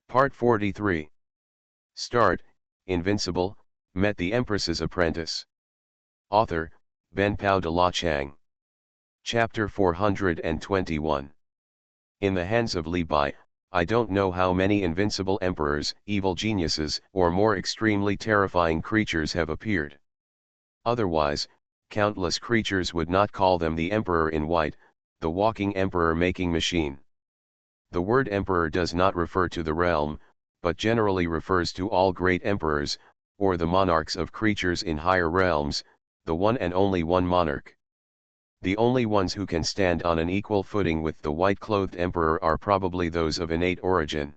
Part 43. Start, Invincible, met the Empress's apprentice. Author, Benpao de la Chang. Chapter 421. In the hands of Li Bai, I don't know how many invincible emperors, evil geniuses, or more extremely terrifying creatures have appeared. Otherwise, countless creatures would not call them the Emperor in White, the walking emperor-making machine. The word emperor does not refer to the realm, but generally refers to all great emperors, or the monarchs of creatures in higher realms, the one and only one monarch. The only ones who can stand on an equal footing with the white-clothed emperor are probably those of innate origin.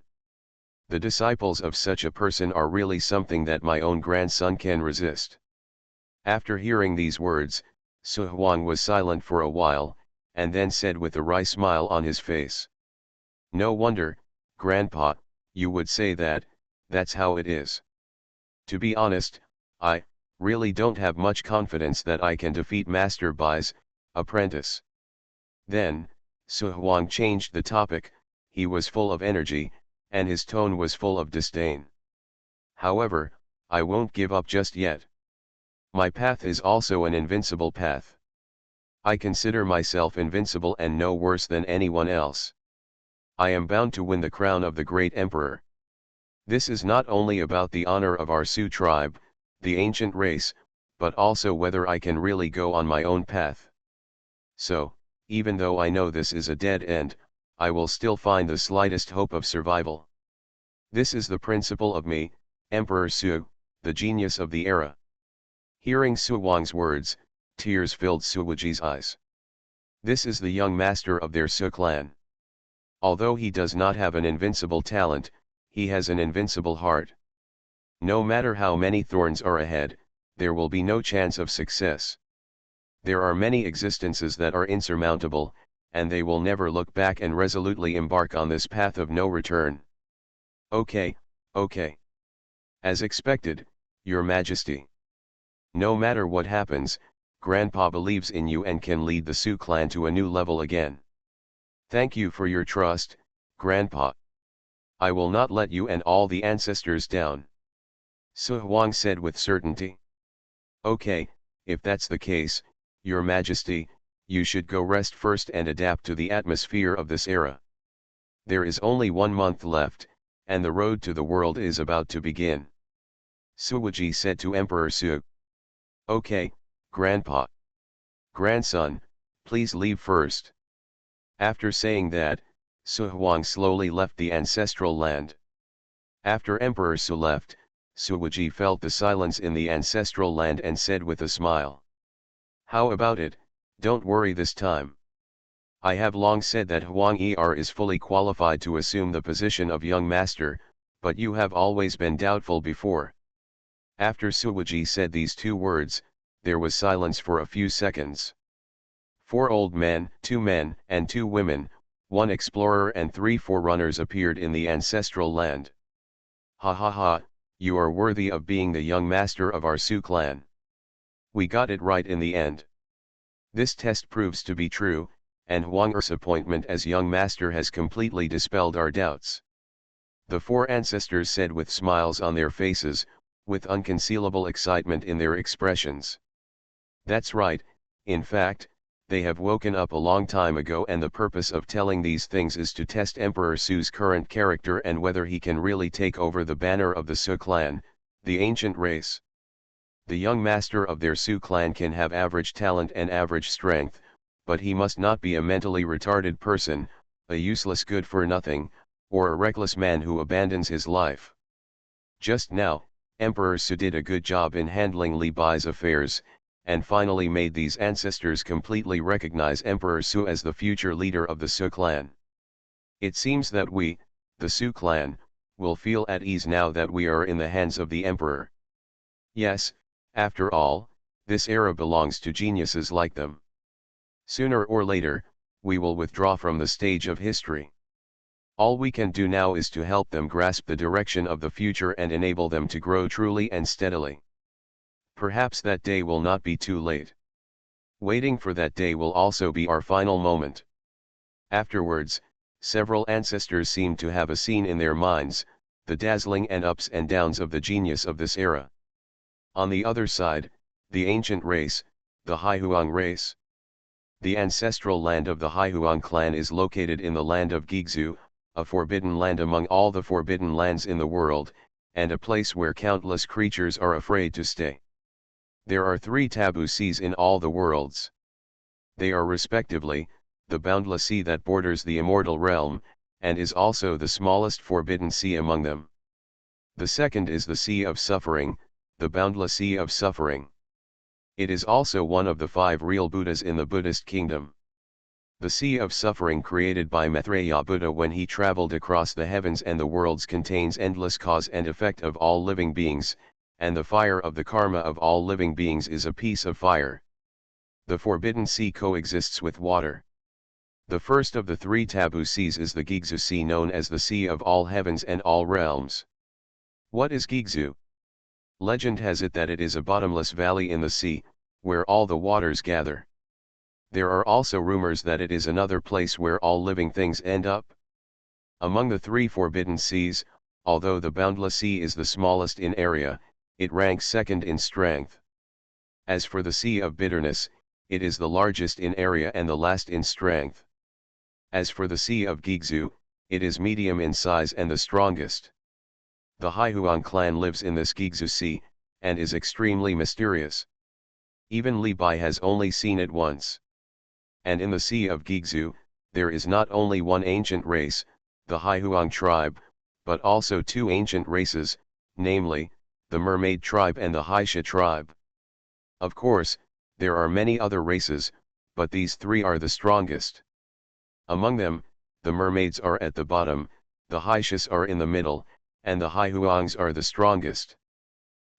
The disciples of such a person are really something that my own grandson can resist. After hearing these words, Xuanhuan was silent for a while, and then said with a wry smile on his face, "No wonder, Grandpa, you would say that, that's how it is. To be honest, I really don't have much confidence that I can defeat Master Bai's apprentice." Then, Xuanhuan changed the topic. He was full of energy, and his tone was full of disdain. "However, I won't give up just yet. My path is also an invincible path. I consider myself invincible and no worse than anyone else. I am bound to win the crown of the great emperor. This is not only about the honor of our Su tribe, the ancient race, but also whether I can really go on my own path. So, even though I know this is a dead end, I will still find the slightest hope of survival. This is the principle of me, Emperor Su, the genius of the era." Hearing Su Wang's words, tears filled Su Wuji's eyes. This is the young master of their Su clan. Although he does not have an invincible talent, he has an invincible heart. No matter how many thorns are ahead, there will be no chance of success. There are many existences that are insurmountable, and they will never look back and resolutely embark on this path of no return. Okay. As expected, Your Majesty. No matter what happens, Grandpa believes in you and can lead the Su clan to a new level again. Thank you for your trust, Grandpa. I will not let you and all the ancestors down. Xuanhuan said with certainty. Okay, if that's the case, Your Majesty, you should go rest first and adapt to the atmosphere of this era. There is only 1 month left, and the road to the world is about to begin. Su Wuji said to Emperor Su. Okay, Grandpa. Grandson, please leave first. After saying that, Xuanhuan slowly left the ancestral land. After Emperor Su left, Su Wuji felt the silence in the ancestral land and said with a smile, "How about it, don't worry this time. I have long said that Huang Er is fully qualified to assume the position of young master, but you have always been doubtful before." After Su Wuji said these 2 words, there was silence for a few seconds. 4 old men, 2 men, and 2 women, 1 explorer and 3 forerunners appeared in the ancestral land. "Ha ha ha, you are worthy of being the young master of our Su clan. We got it right in the end. This test proves to be true, and Huang Er's appointment as young master has completely dispelled our doubts." The 4 ancestors said with smiles on their faces, with unconcealable excitement in their expressions. That's right, in fact, they have woken up a long time ago, and the purpose of telling these things is to test Emperor Su's current character and whether he can really take over the banner of the Su clan, the ancient race. The young master of their Su clan can have average talent and average strength, but he must not be a mentally retarded person, a useless good-for-nothing, or a reckless man who abandons his life. Just now, Emperor Su did a good job in handling Li Bai's affairs, and finally made these ancestors completely recognize Emperor Su as the future leader of the Su clan. It seems that we, the Su clan, will feel at ease now that we are in the hands of the emperor. Yes, after all, this era belongs to geniuses like them. Sooner or later, we will withdraw from the stage of history. All we can do now is to help them grasp the direction of the future and enable them to grow truly and steadily. Perhaps that day will not be too late. Waiting for that day will also be our final moment. Afterwards, several ancestors seemed to have a scene in their minds, the dazzling and ups and downs of the genius of this era. On the other side, the ancient race, the Haihuang race. The ancestral land of the Haihuang clan is located in the land of Gigzu, a forbidden land among all the forbidden lands in the world, and a place where countless creatures are afraid to stay. There are 3 taboo seas in all the worlds. They are respectively, the boundless sea that borders the immortal realm, and is also the smallest forbidden sea among them. The second is the Sea of Suffering, the boundless sea of suffering. It is also one of the 5 real Buddhas in the Buddhist kingdom. The Sea of Suffering created by Maitreya Buddha when he traveled across the heavens and the worlds contains endless cause and effect of all living beings, and the fire of the karma of all living beings is a piece of fire. The forbidden sea coexists with water. The first of the 3 taboo seas is the Gigzu Sea, known as the Sea of all heavens and all realms. What is Gigzu? Legend has it that it is a bottomless valley in the sea, where all the waters gather. There are also rumors that it is another place where all living things end up. Among the 3 forbidden seas, although the boundless sea is the smallest in area, it ranks second in strength. As for the Sea of Bitterness, it is the largest in area and the last in strength. As for the Sea of Gigzu, it is medium in size and the strongest. The Haihuang clan lives in this Gigzu Sea, and is extremely mysterious. Even Li Bai has only seen it once. And in the Sea of Gigzu, there is not only one ancient race, the Haihuang tribe, but also 2 ancient races, namely, the Mermaid tribe and the Haisha tribe. Of course, there are many other races, but these 3 are the strongest. Among them, the mermaids are at the bottom, the Haishas are in the middle, and the Haihuangs are the strongest.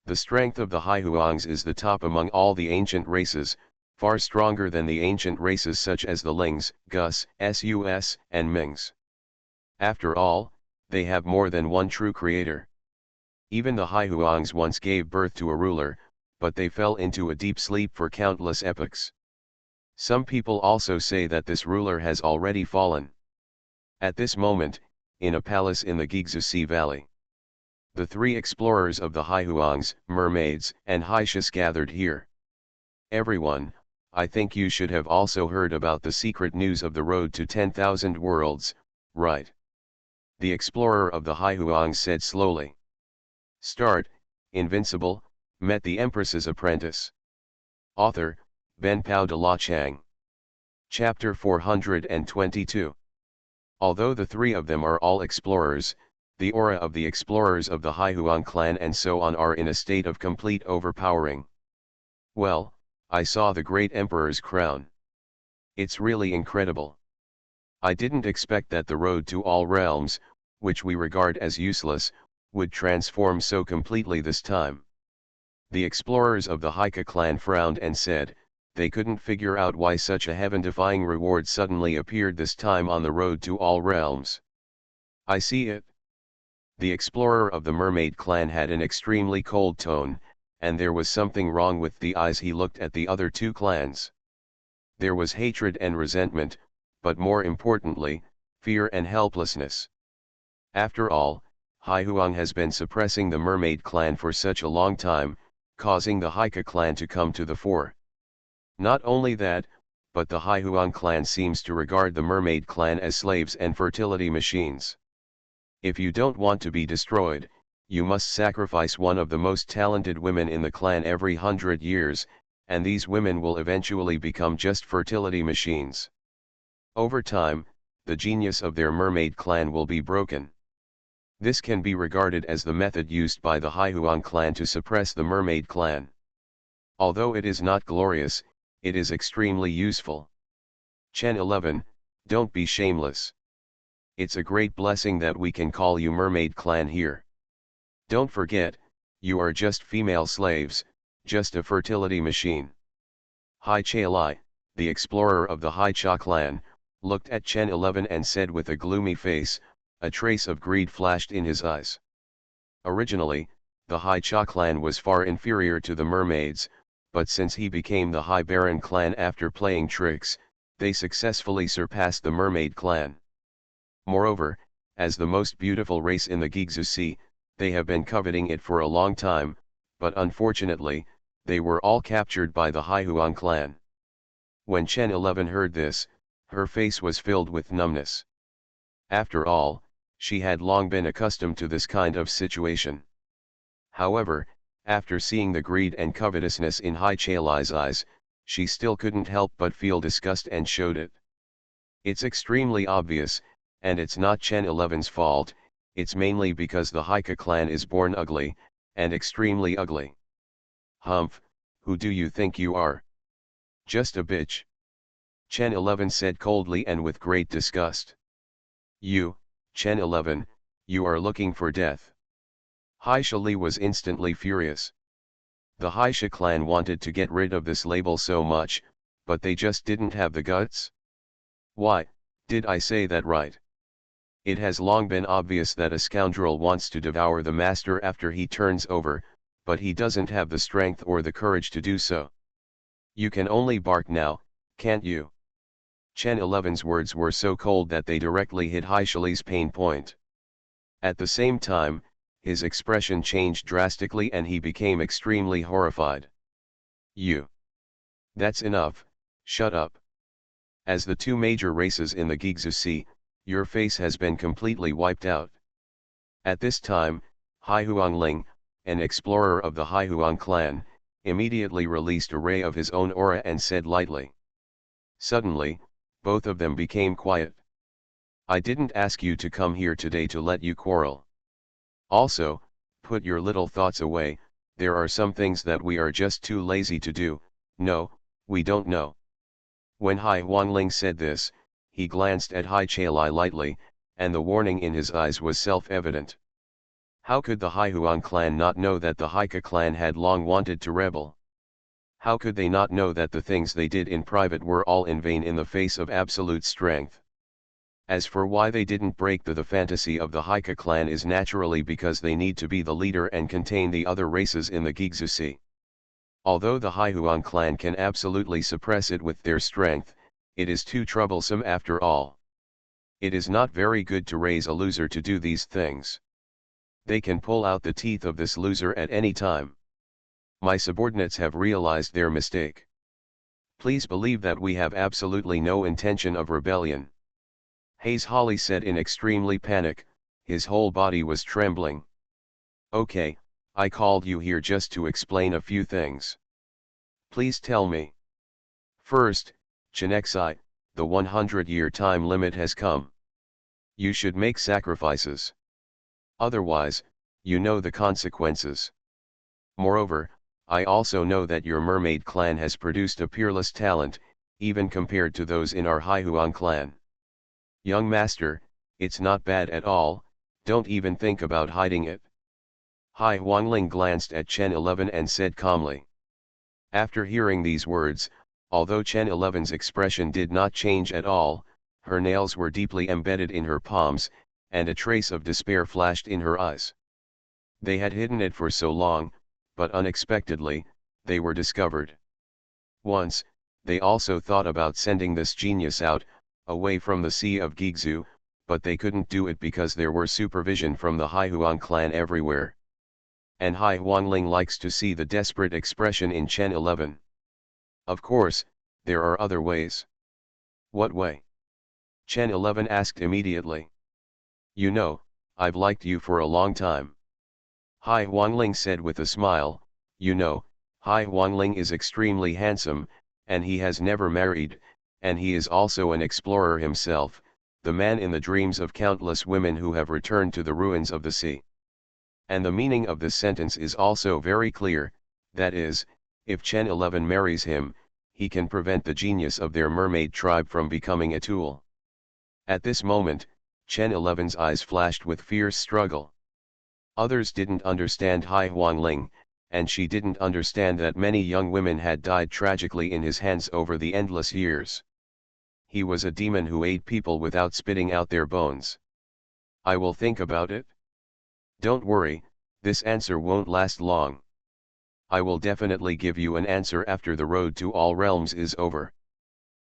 The strength of the Haihuangs is the top among all the ancient races, far stronger than the ancient races such as the Lings, Gus, Sus, and Mings. After all, they have more than one true creator. Even the Haihuangs once gave birth to a ruler, but they fell into a deep sleep for countless epochs. Some people also say that this ruler has already fallen. At this moment, in a palace in the Gigzu Sea Valley, the 3 explorers of the Haihuangs, mermaids, and Haishas gathered here. Everyone, I think you should have also heard about the secret news of the road to 10,000 worlds, right? The explorer of the Haihuangs said slowly. Start, Invincible, met the Empress's apprentice. Author, Ben Pao de la Chang. Chapter 422. Although the 3 of them are all explorers, the aura of the explorers of the Haihuang clan and so on are in a state of complete overpowering. Well, I saw the great emperor's crown. It's really incredible. I didn't expect that the road to all realms, which we regard as useless, would transform so completely this time. The explorers of the Haika clan frowned and said, they couldn't figure out why such a heaven-defying reward suddenly appeared this time on the road to all realms. I see it. The explorer of the Mermaid clan had an extremely cold tone, and there was something wrong with the eyes he looked at the other 2 clans. There was hatred and resentment, but more importantly, fear and helplessness. After all, Haihuang has been suppressing the Mermaid clan for such a long time, causing the Haika clan to come to the fore. Not only that, but the Haihuang clan seems to regard the Mermaid clan as slaves and fertility machines. If you don't want to be destroyed, you must sacrifice one of the most talented women in the clan every 100 years, and these women will eventually become just fertility machines. Over time, the genius of their Mermaid clan will be broken. This can be regarded as the method used by the Haihuang clan to suppress the Mermaid clan. Although it is not glorious, it is extremely useful. Chen 11, don't be shameless. It's a great blessing that we can call you Mermaid clan here. Don't forget, you are just female slaves, just a fertility machine. Hai Chalai, the explorer of the Hai Cha clan, looked at Chen 11 and said with a gloomy face, a trace of greed flashed in his eyes. Originally, the Hai Cha clan was far inferior to the mermaids, but since he became the Hai Baron clan after playing tricks, they successfully surpassed the Mermaid clan. Moreover, As the most beautiful race in the Gigzu Sea, they have been coveting it for a long time, but unfortunately, they were all captured by the Haihuang clan. When Chen 11 heard this, her face was filled with numbness. After all, she had long been accustomed to this kind of situation. However, after seeing the greed and covetousness in Hai Chailai's eyes, she still couldn't help but feel disgust and showed it. It's extremely obvious, and it's not Chen 11's fault, it's mainly because the Haika clan is born ugly, and extremely ugly. Humph, who do you think you are? Just a bitch. Chen 11 said coldly and with great disgust. You, Chen 11, you are looking for death. Haisha Li was instantly furious. The Haisha clan wanted to get rid of this label so much, but they just didn't have the guts. Why, did I say that right? It has long been obvious that a scoundrel wants to devour the master after he turns over, but he doesn't have the strength or the courage to do so. You can only bark now, can't you? Chen 11's words were so cold that they directly hit Haisha Li's pain point. At the same time, his expression changed drastically and he became extremely horrified. You. That's enough, shut up. As the two major races in the Gigzu Sea, your face has been completely wiped out. At this time, Haihuang Ling, an explorer of the Haihuang clan, immediately released a ray of his own aura and said lightly. Suddenly, both of them became quiet. I didn't ask you to come here today to let you quarrel. Also, put your little thoughts away, there are some things that we are just too lazy to do, no, we don't know. When Hai Huangling said this, he glanced at Hai Chailai lightly, and the warning in his eyes was self-evident. How could the Haihuang clan not know that the Haika clan had long wanted to rebel? How could they not know that the things they did in private were all in vain in the face of absolute strength? As for why they didn't break the fantasy of the Haika clan is naturally because they need to be the leader and contain the other races in the Gigzu Sea. Although the Haihuang clan can absolutely suppress it with their strength, it is too troublesome after all. It is not very good to raise a loser to do these things. They can pull out the teeth of this loser at any time. My subordinates have realized their mistake. Please believe that we have absolutely no intention of rebellion. Hayes Holly said in extremely panic, his whole body was trembling. Okay, I called you here just to explain a few things. Please tell me. First, Chinexai, the 100-year time limit has come. You should make sacrifices. Otherwise, you know the consequences. Moreover, I also know that your mermaid clan has produced a peerless talent, even compared to those in our Haihuang clan. Young master, it's not bad at all, don't even think about hiding it. Hai Huangling glanced at Chen 11 and said calmly. After hearing these words, although Chen 11's expression did not change at all, her nails were deeply embedded in her palms, and a trace of despair flashed in her eyes. They had hidden it for so long, but unexpectedly, they were discovered. Once, they also thought about sending this genius out, away from the Sea of Gigzu, but they couldn't do it because there were supervision from the Haihuang clan everywhere. And Hai Huangling likes to see the desperate expression in Chen 11. Of course, there are other ways. What way? Chen 11 asked immediately. You know, I've liked you for a long time. Hai Huangling said with a smile, you know, Hai Huangling is extremely handsome, and he has never married, and he is also an explorer himself, the man in the dreams of countless women who have returned to the ruins of the sea. And the meaning of this sentence is also very clear, that is, if Chen 11 marries him, he can prevent the genius of their mermaid tribe from becoming a tool. At this moment, Chen 11's eyes flashed with fierce struggle. Others didn't understand Hai Huangling, and she didn't understand that many young women had died tragically in his hands over the endless years. He was a demon who ate people without spitting out their bones. I will think about it. Don't worry, this answer won't last long. I will definitely give you an answer after the road to all realms is over.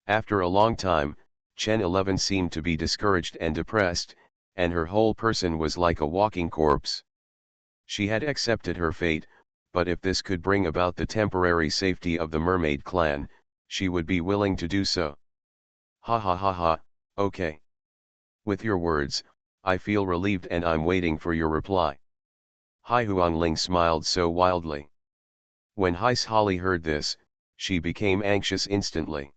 After a long time, Chen 11 seemed to be discouraged and depressed, and her whole person was like a walking corpse. She had accepted her fate, but if this could bring about the temporary safety of the mermaid clan, she would be willing to do so. Ha ha ha ha, okay. With your words, I feel relieved and I'm waiting for your reply. Hai Huangling smiled so wildly. When Heis Holly heard this, she became anxious instantly.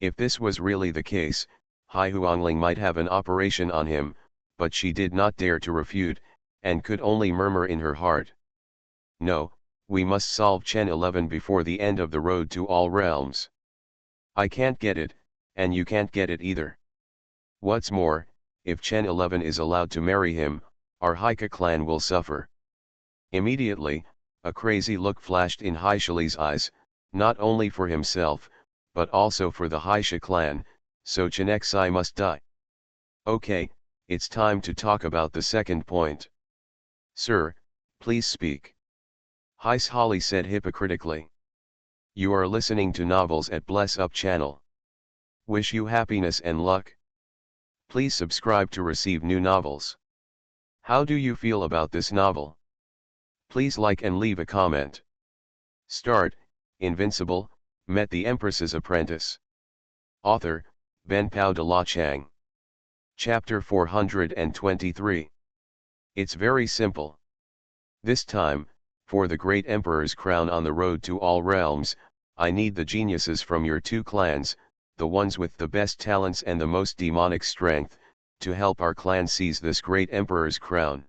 If this was really the case, Hai Huangling might have an operation on him, but she did not dare to refute, and could only murmur in her heart. No, we must solve Chen 11 before the end of the road to all realms. I can't get it, and you can't get it either. What's more, if Chen 11 is allowed to marry him, our Haika clan will suffer. Immediately, a crazy look flashed in Haishali's eyes, not only for himself, but also for the Haisha clan, so Chenexai must die. Okay, it's time to talk about the second point. Sir, please speak. Heis Holly said hypocritically. You are listening to novels at Bless Up channel. Wish you happiness and luck. Please subscribe to receive new novels. How do you feel about this novel? Please like and leave a comment. Start, Invincible, met the Empress's apprentice. Author, Ben Pao de la Chang. Chapter 423. It's very simple. This time, for the great emperor's crown on the road to all realms, I need the geniuses from your two clans, the ones with the best talents and the most demonic strength, to help our clan seize this great emperor's crown.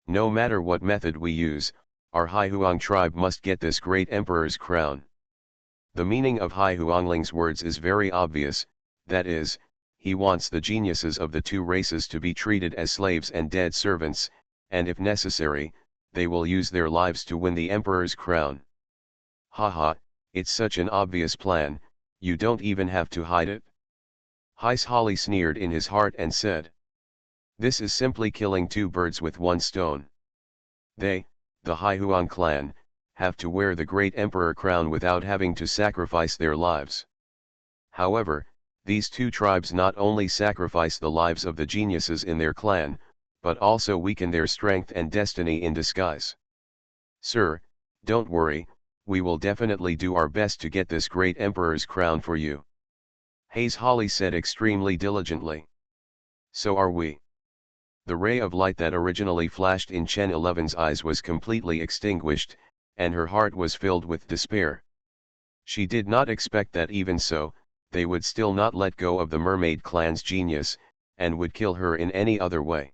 No matter what method we use, our Hai Huang tribe must get this great emperor's crown. The meaning of Hai Huangling's words is very obvious, that is, he wants the geniuses of the two races to be treated as slaves and dead servants, and if necessary, they will use their lives to win the emperor's crown. Haha, it's such an obvious plan, you don't even have to hide it. Heis Holly sneered in his heart and said. This is simply killing two birds with one stone. They, the Hai Huang clan, have to wear the great emperor crown without having to sacrifice their lives. However, these two tribes not only sacrifice the lives of the geniuses in their clan, but also weaken their strength and destiny in disguise. Sir, don't worry, we will definitely do our best to get this great emperor's crown for you. Heis Holly said extremely diligently. So are we. The ray of light that originally flashed in Chen 11's eyes was completely extinguished, and her heart was filled with despair. She did not expect that even so, they would still not let go of the mermaid clan's genius, and would kill her in any other way.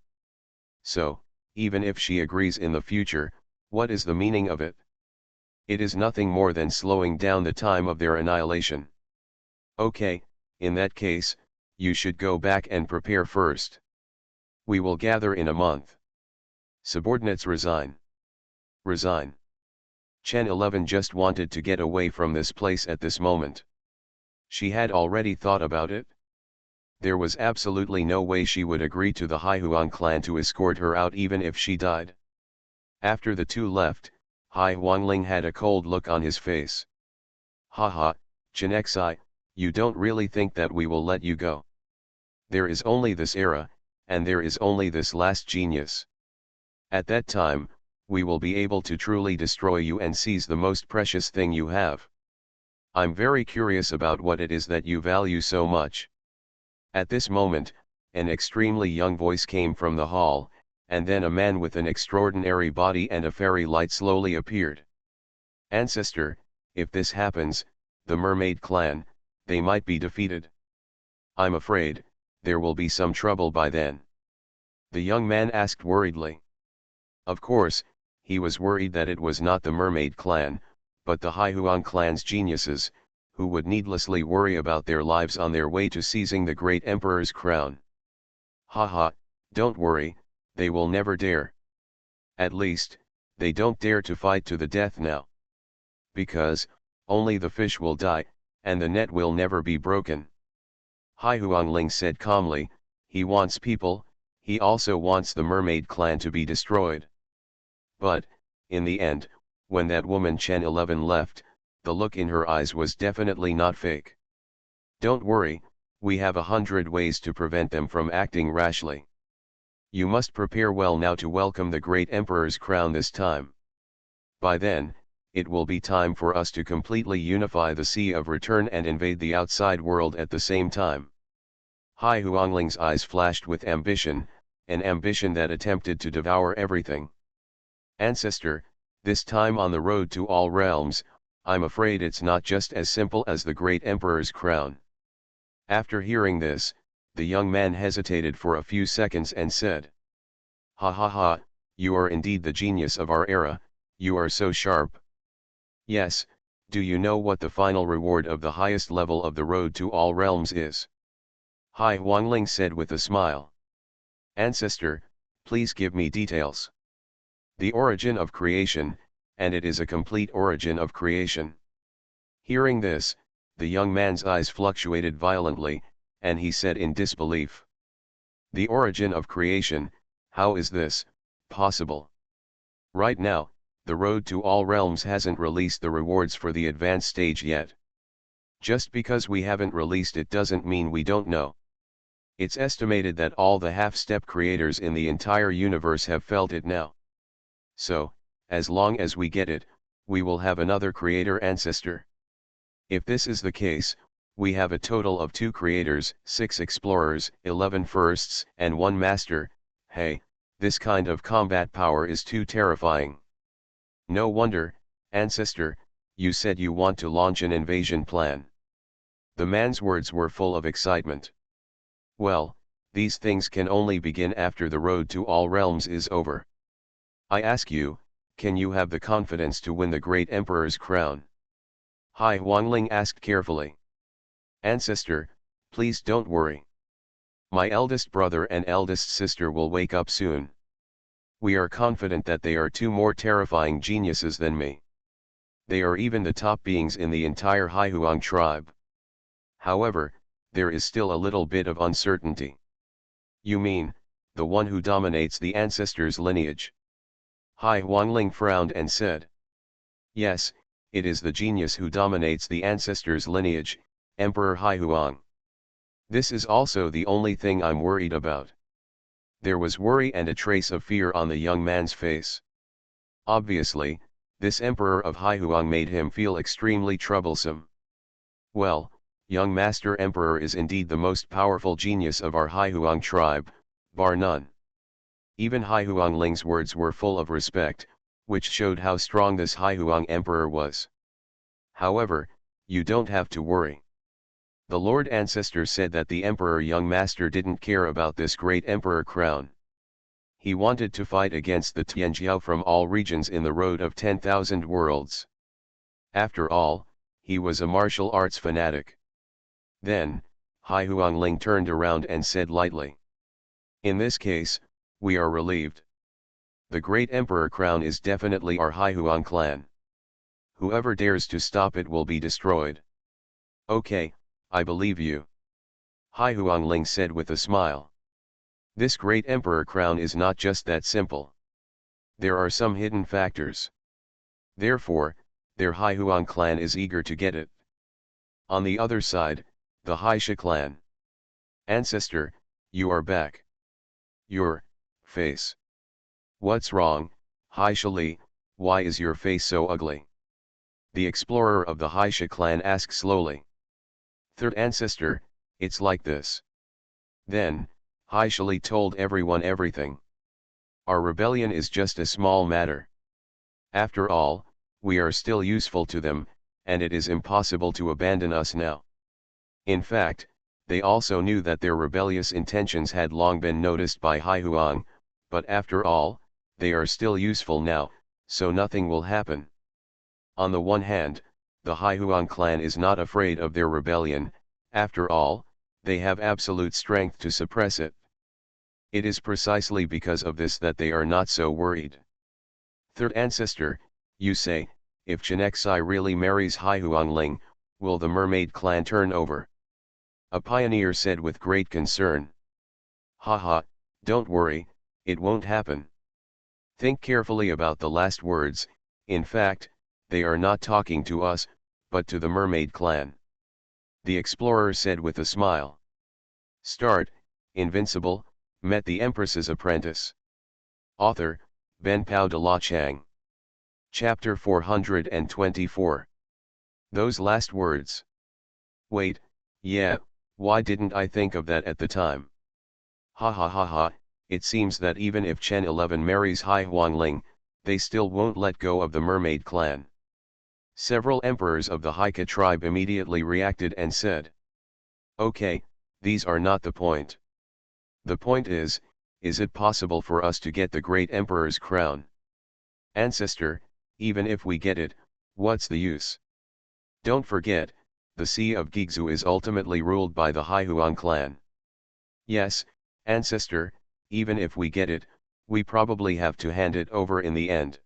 So, even if she agrees in the future, what is the meaning of it? It is nothing more than slowing down the time of their annihilation. Okay, in that case, you should go back and prepare first. We will gather in a month. Subordinates resign. Resign. Chen 11 just wanted to get away from this place at this moment. She had already thought about it. There was absolutely no way she would agree to the Hai Huang clan to escort her out even if she died. After the two left, Hai Huangling had a cold look on his face. Haha, Chenexai, you don't really think that we will let you go. There is only this era, and there is only this last genius. At that time, we will be able to truly destroy you and seize the most precious thing you have. I'm very curious about what it is that you value so much. At this moment, an extremely young voice came from the hall, and then a man with an extraordinary body and a fairy light slowly appeared. Ancestor, if this happens, the mermaid clan, they might be defeated. I'm afraid, there will be some trouble by then. The young man asked worriedly. Of course, he was worried that it was not the mermaid clan, but the Hai Huang clan's geniuses, who would needlessly worry about their lives on their way to seizing the great emperor's crown. Haha, don't worry, they will never dare. At least, they don't dare to fight to the death now. Because, only the fish will die, and the net will never be broken. Hai Huangling said calmly, he wants people, he also wants the mermaid clan to be destroyed. But, in the end, when that woman Chen 11 left, the look in her eyes was definitely not fake. Don't worry, we have 100 ways to prevent them from acting rashly. You must prepare well now to welcome the great emperor's crown this time. By then, it will be time for us to completely unify the Sea of Return and invade the outside world at the same time. Hai Huangling's eyes flashed with ambition, an ambition that attempted to devour everything. Ancestor, this time on the road to all realms, I'm afraid it's not just as simple as the great emperor's crown. After hearing this, the young man hesitated for a few seconds and said, "Ha ha ha, you are indeed the genius of our era, you are so sharp. Yes, do you know what the final reward of the highest level of the road to all realms is?" Hai Huangling said with a smile. "Ancestor, please give me details." "The origin of creation, and it is a complete origin of creation." Hearing this, the young man's eyes fluctuated violently, and he said in disbelief, "The origin of creation, how is this possible? Right now, the road to all realms hasn't released the rewards for the advanced stage yet. Just because we haven't released it doesn't mean we don't know. It's estimated that all the half-step creators in the entire universe have felt it now. So, as long as we get it, we will have another creator ancestor. If this is the case, we have a total of 2 creators, 6 explorers, 11 firsts, and 1 master. Hey, this kind of combat power is too terrifying. No wonder, ancestor, you said you want to launch an invasion plan." The man's words were full of excitement. "Well, these things can only begin after the road to all realms is over. I ask you, can you have the confidence to win the great emperor's crown?" Hai Huangling asked carefully. "Ancestor, please don't worry. My eldest brother and eldest sister will wake up soon. We are confident that they are 2 more terrifying geniuses than me. They are even the top beings in the entire Haihuang tribe. However, there is still a little bit of uncertainty." "You mean, the one who dominates the ancestors' lineage?" Hai Huangling frowned and said, "Yes, it is the genius who dominates the ancestors' lineage, Emperor Haihuang. This is also the only thing I'm worried about." There was worry and a trace of fear on the young man's face. Obviously, this emperor of Haihuang made him feel extremely troublesome. "Well, young Master Emperor is indeed the most powerful genius of our Haihuang tribe, bar none." Even Haihuangling's words were full of respect, which showed how strong this Haihuang Emperor was. "However, you don't have to worry. The Lord Ancestor said that the Emperor Young Master didn't care about this great Emperor crown. He wanted to fight against the Tianjiao from all regions in the road of 10,000 worlds. After all, he was a martial arts fanatic." Then, Hai Huangling turned around and said lightly, "In this case, we are relieved. The great Emperor crown is definitely our Haihuang clan. Whoever dares to stop it will be destroyed." "Okay, I believe you," Hai Huangling said with a smile. "This great Emperor crown is not just that simple. There are some hidden factors. Therefore, their Haihuang clan is eager to get it. On the other side, the Haisha clan. Ancestor, you are back. Your face. What's wrong, Haisha Li, why is your face so ugly?" the explorer of the Haisha clan asked slowly. "Third ancestor, it's like this." Then, Haisha Li told everyone everything. "Our rebellion is just a small matter. After all, we are still useful to them, and it is impossible to abandon us now." In fact, they also knew that their rebellious intentions had long been noticed by Haihuang, but after all, they are still useful now, so nothing will happen. On the one hand, the Haihuang clan is not afraid of their rebellion, after all, they have absolute strength to suppress it. It is precisely because of this that they are not so worried. Third ancestor, you say, if Chenexai really marries Haihuangling, will the mermaid clan turn over? A pioneer said with great concern. Haha, don't worry, it won't happen. Think carefully about the last words, in fact, they are not talking to us, but to the mermaid clan. The explorer said with a smile. Start, Invincible, met the empress's apprentice. Author, Ben Pao de la Chang. Chapter 424. Those last words. Wait, yeah, why didn't I think of that at the time? Ha ha ha ha, it seems that even if Chen 11 marries Hai Huangling, they still won't let go of the mermaid clan. Several emperors of the Haika tribe immediately reacted and said, okay, these are not the point. The point is it possible for us to get the great emperor's crown? Ancestor, even if we get it, what's the use? Don't forget, the Sea of Gigzu is ultimately ruled by the Haihuan clan. Yes, ancestor, even if we get it, we probably have to hand it over in the end.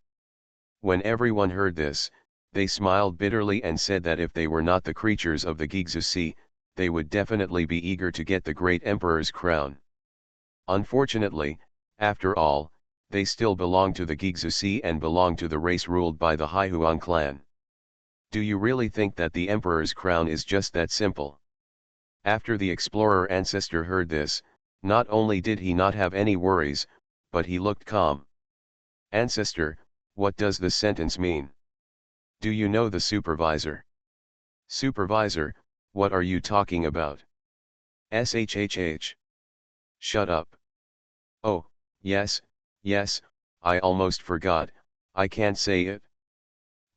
When everyone heard this, they smiled bitterly and said that if they were not the creatures of the Gigzu Sea, they would definitely be eager to get the great emperor's crown. Unfortunately, after all, they still belong to the Gigzu Sea and belong to the race ruled by the Haihuan clan. Do you really think that the emperor's crown is just that simple? After the explorer ancestor heard this, not only did he not have any worries, but he looked calm. Ancestor, what does this sentence mean? Do you know the supervisor? Supervisor, what are you talking about? SHHH. Shut up. Oh, yes, I almost forgot, I can't say it.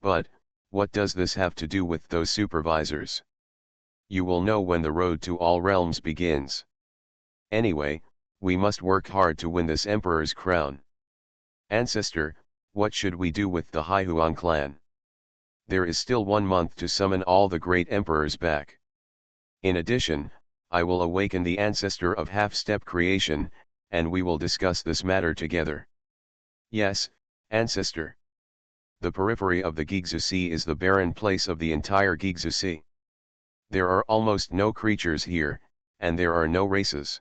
But, what does this have to do with those supervisors? You will know when the road to all realms begins. Anyway, we must work hard to win this emperor's crown. Ancestor, what should we do with the Haihuan clan? There is still 1 month to summon all the great emperors back. In addition, I will awaken the ancestor of half-step creation, and we will discuss this matter together. Yes, ancestor. The periphery of the Gigzu Sea is the barren place of the entire Gigzu Sea. There are almost no creatures here, and there are no races.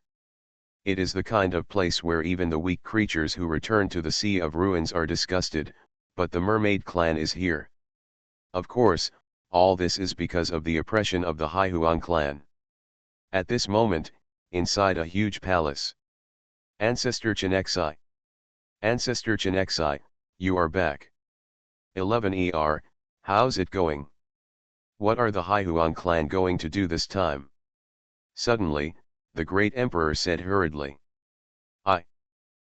It is the kind of place where even the weak creatures who return to the Sea of Ruins are disgusted, but the mermaid clan is here. Of course, all this is because of the oppression of the Haihuan clan. At this moment, inside a huge palace. Ancestor Chenexai. Ancestor Chenexai, you are back. 11 how's it going? What are the Haihuan clan going to do this time? Suddenly, the great emperor said hurriedly.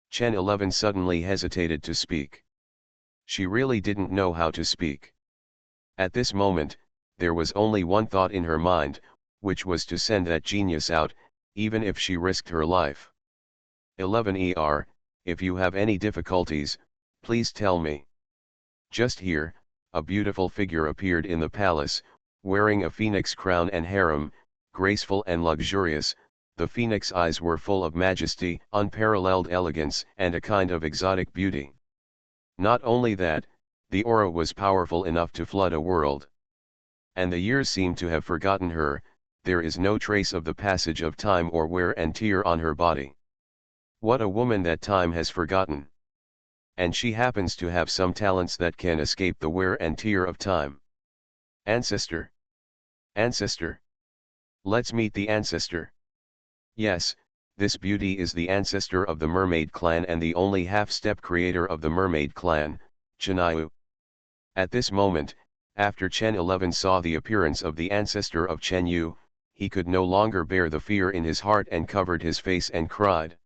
Chen 11 suddenly hesitated to speak. She really didn't know how to speak. At this moment, there was only one thought in her mind, which was to send that genius out, even if she risked her life. 11 if you have any difficulties, please tell me. Just here, a beautiful figure appeared in the palace, wearing a phoenix crown and harem, graceful and luxurious. The phoenix eyes were full of majesty, unparalleled elegance, and a kind of exotic beauty. Not only that, the aura was powerful enough to flood a world. And the years seemed to have forgotten her, there is no trace of the passage of time or wear and tear on her body. What a woman that time has forgotten! And she happens to have some talents that can escape the wear and tear of time. Ancestor! Ancestor! Let's meet the ancestor. Yes, this beauty is the ancestor of the mermaid clan and the only half-step creator of the mermaid clan, Chenyu. At this moment, after Chen 11 saw the appearance of the ancestor of Chenyu, he could no longer bear the fear in his heart and covered his face and cried.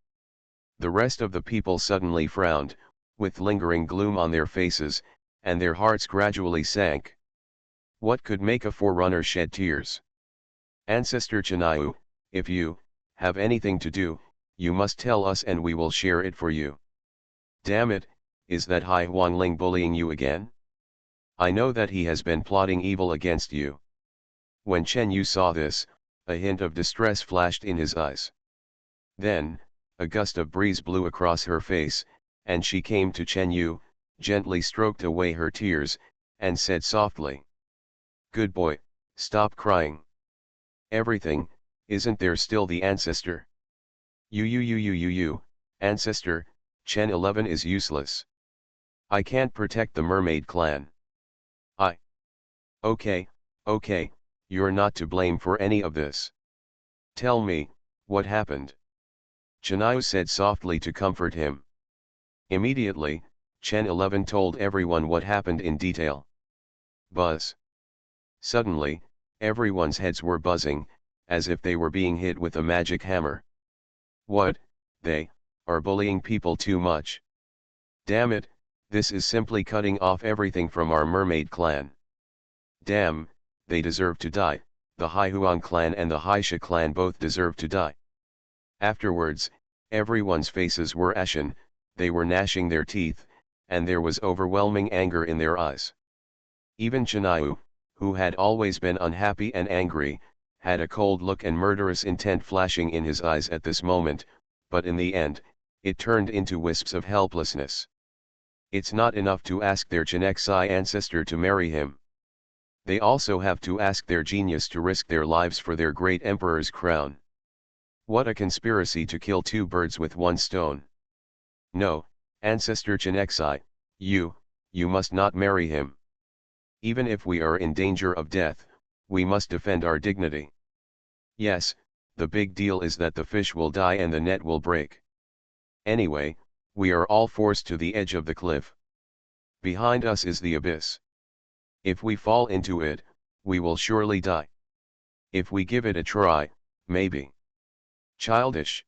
The rest of the people suddenly frowned, with lingering gloom on their faces, and their hearts gradually sank. What could make a forerunner shed tears? Ancestor Chenyu, if you have anything to do, you must tell us and we will share it for you. Damn it, is that Hai Huangling bullying you again? I know that he has been plotting evil against you. When Chen Yu saw this, a hint of distress flashed in his eyes. Then, a gust of breeze blew across her face, and she came to Chen Yu, gently stroked away her tears, and said softly. Good boy, stop crying. Everything, isn't there still the ancestor? You, ancestor, Chen 11 is useless. I can't protect the mermaid clan. Okay, you're not to blame for any of this. Tell me, what happened? Xuanhuan said softly to comfort him. Immediately, Chen 11 told everyone what happened in detail. Buzz. Suddenly, everyone's heads were buzzing, as if they were being hit with a magic hammer. What, they are bullying people too much. Damn it, this is simply cutting off everything from our mermaid clan. Damn, they deserve to die, the Haihuan clan and the Haisha clan both deserve to die. Afterwards, everyone's faces were ashen, they were gnashing their teeth, and there was overwhelming anger in their eyes. Even Xuanhuan, who had always been unhappy and angry, had a cold look and murderous intent flashing in his eyes at this moment, but in the end, it turned into wisps of helplessness. It's not enough to ask their Chenexai ancestor to marry him. They also have to ask their genius to risk their lives for their great emperor's crown. What a conspiracy to kill two birds with one stone. No, Ancestor Chenexai, you must not marry him. Even if we are in danger of death, we must defend our dignity. Yes, the big deal is that the fish will die and the net will break. Anyway, we are all forced to the edge of the cliff. Behind us is the abyss. If we fall into it, we will surely die. If we give it a try, maybe. Childish.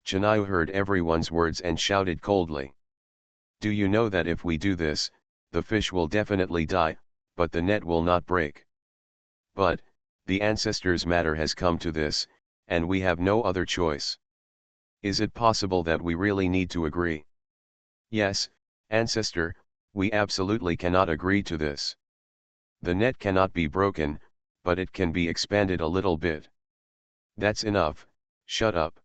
Xuanhuan heard everyone's words and shouted coldly. Do you know that if we do this, the fish will definitely die, but the net will not break? But, the ancestors' matter has come to this, and we have no other choice. Is it possible that we really need to agree? Yes, ancestor, we absolutely cannot agree to this. The net cannot be broken, but it can be expanded a little bit. That's enough, shut up.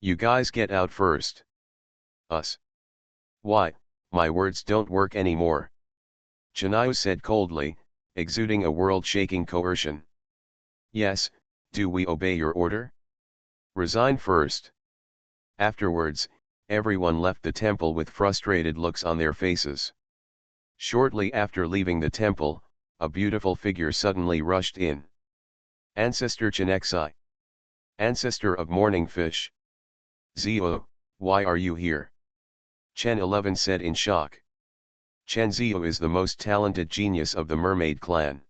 You guys get out first. Us. Why, my words don't work anymore. Xuanhuan said coldly, exuding a world-shaking coercion. Yes, do we obey your order? Resign first. Afterwards, everyone left the temple with frustrated looks on their faces. Shortly after leaving the temple, a beautiful figure suddenly rushed in. Ancestor Chenexai. Ancestor of morning fish. Zio, why are you here? Chen 11 said in shock. Chen Zio is the most talented genius of the mermaid clan.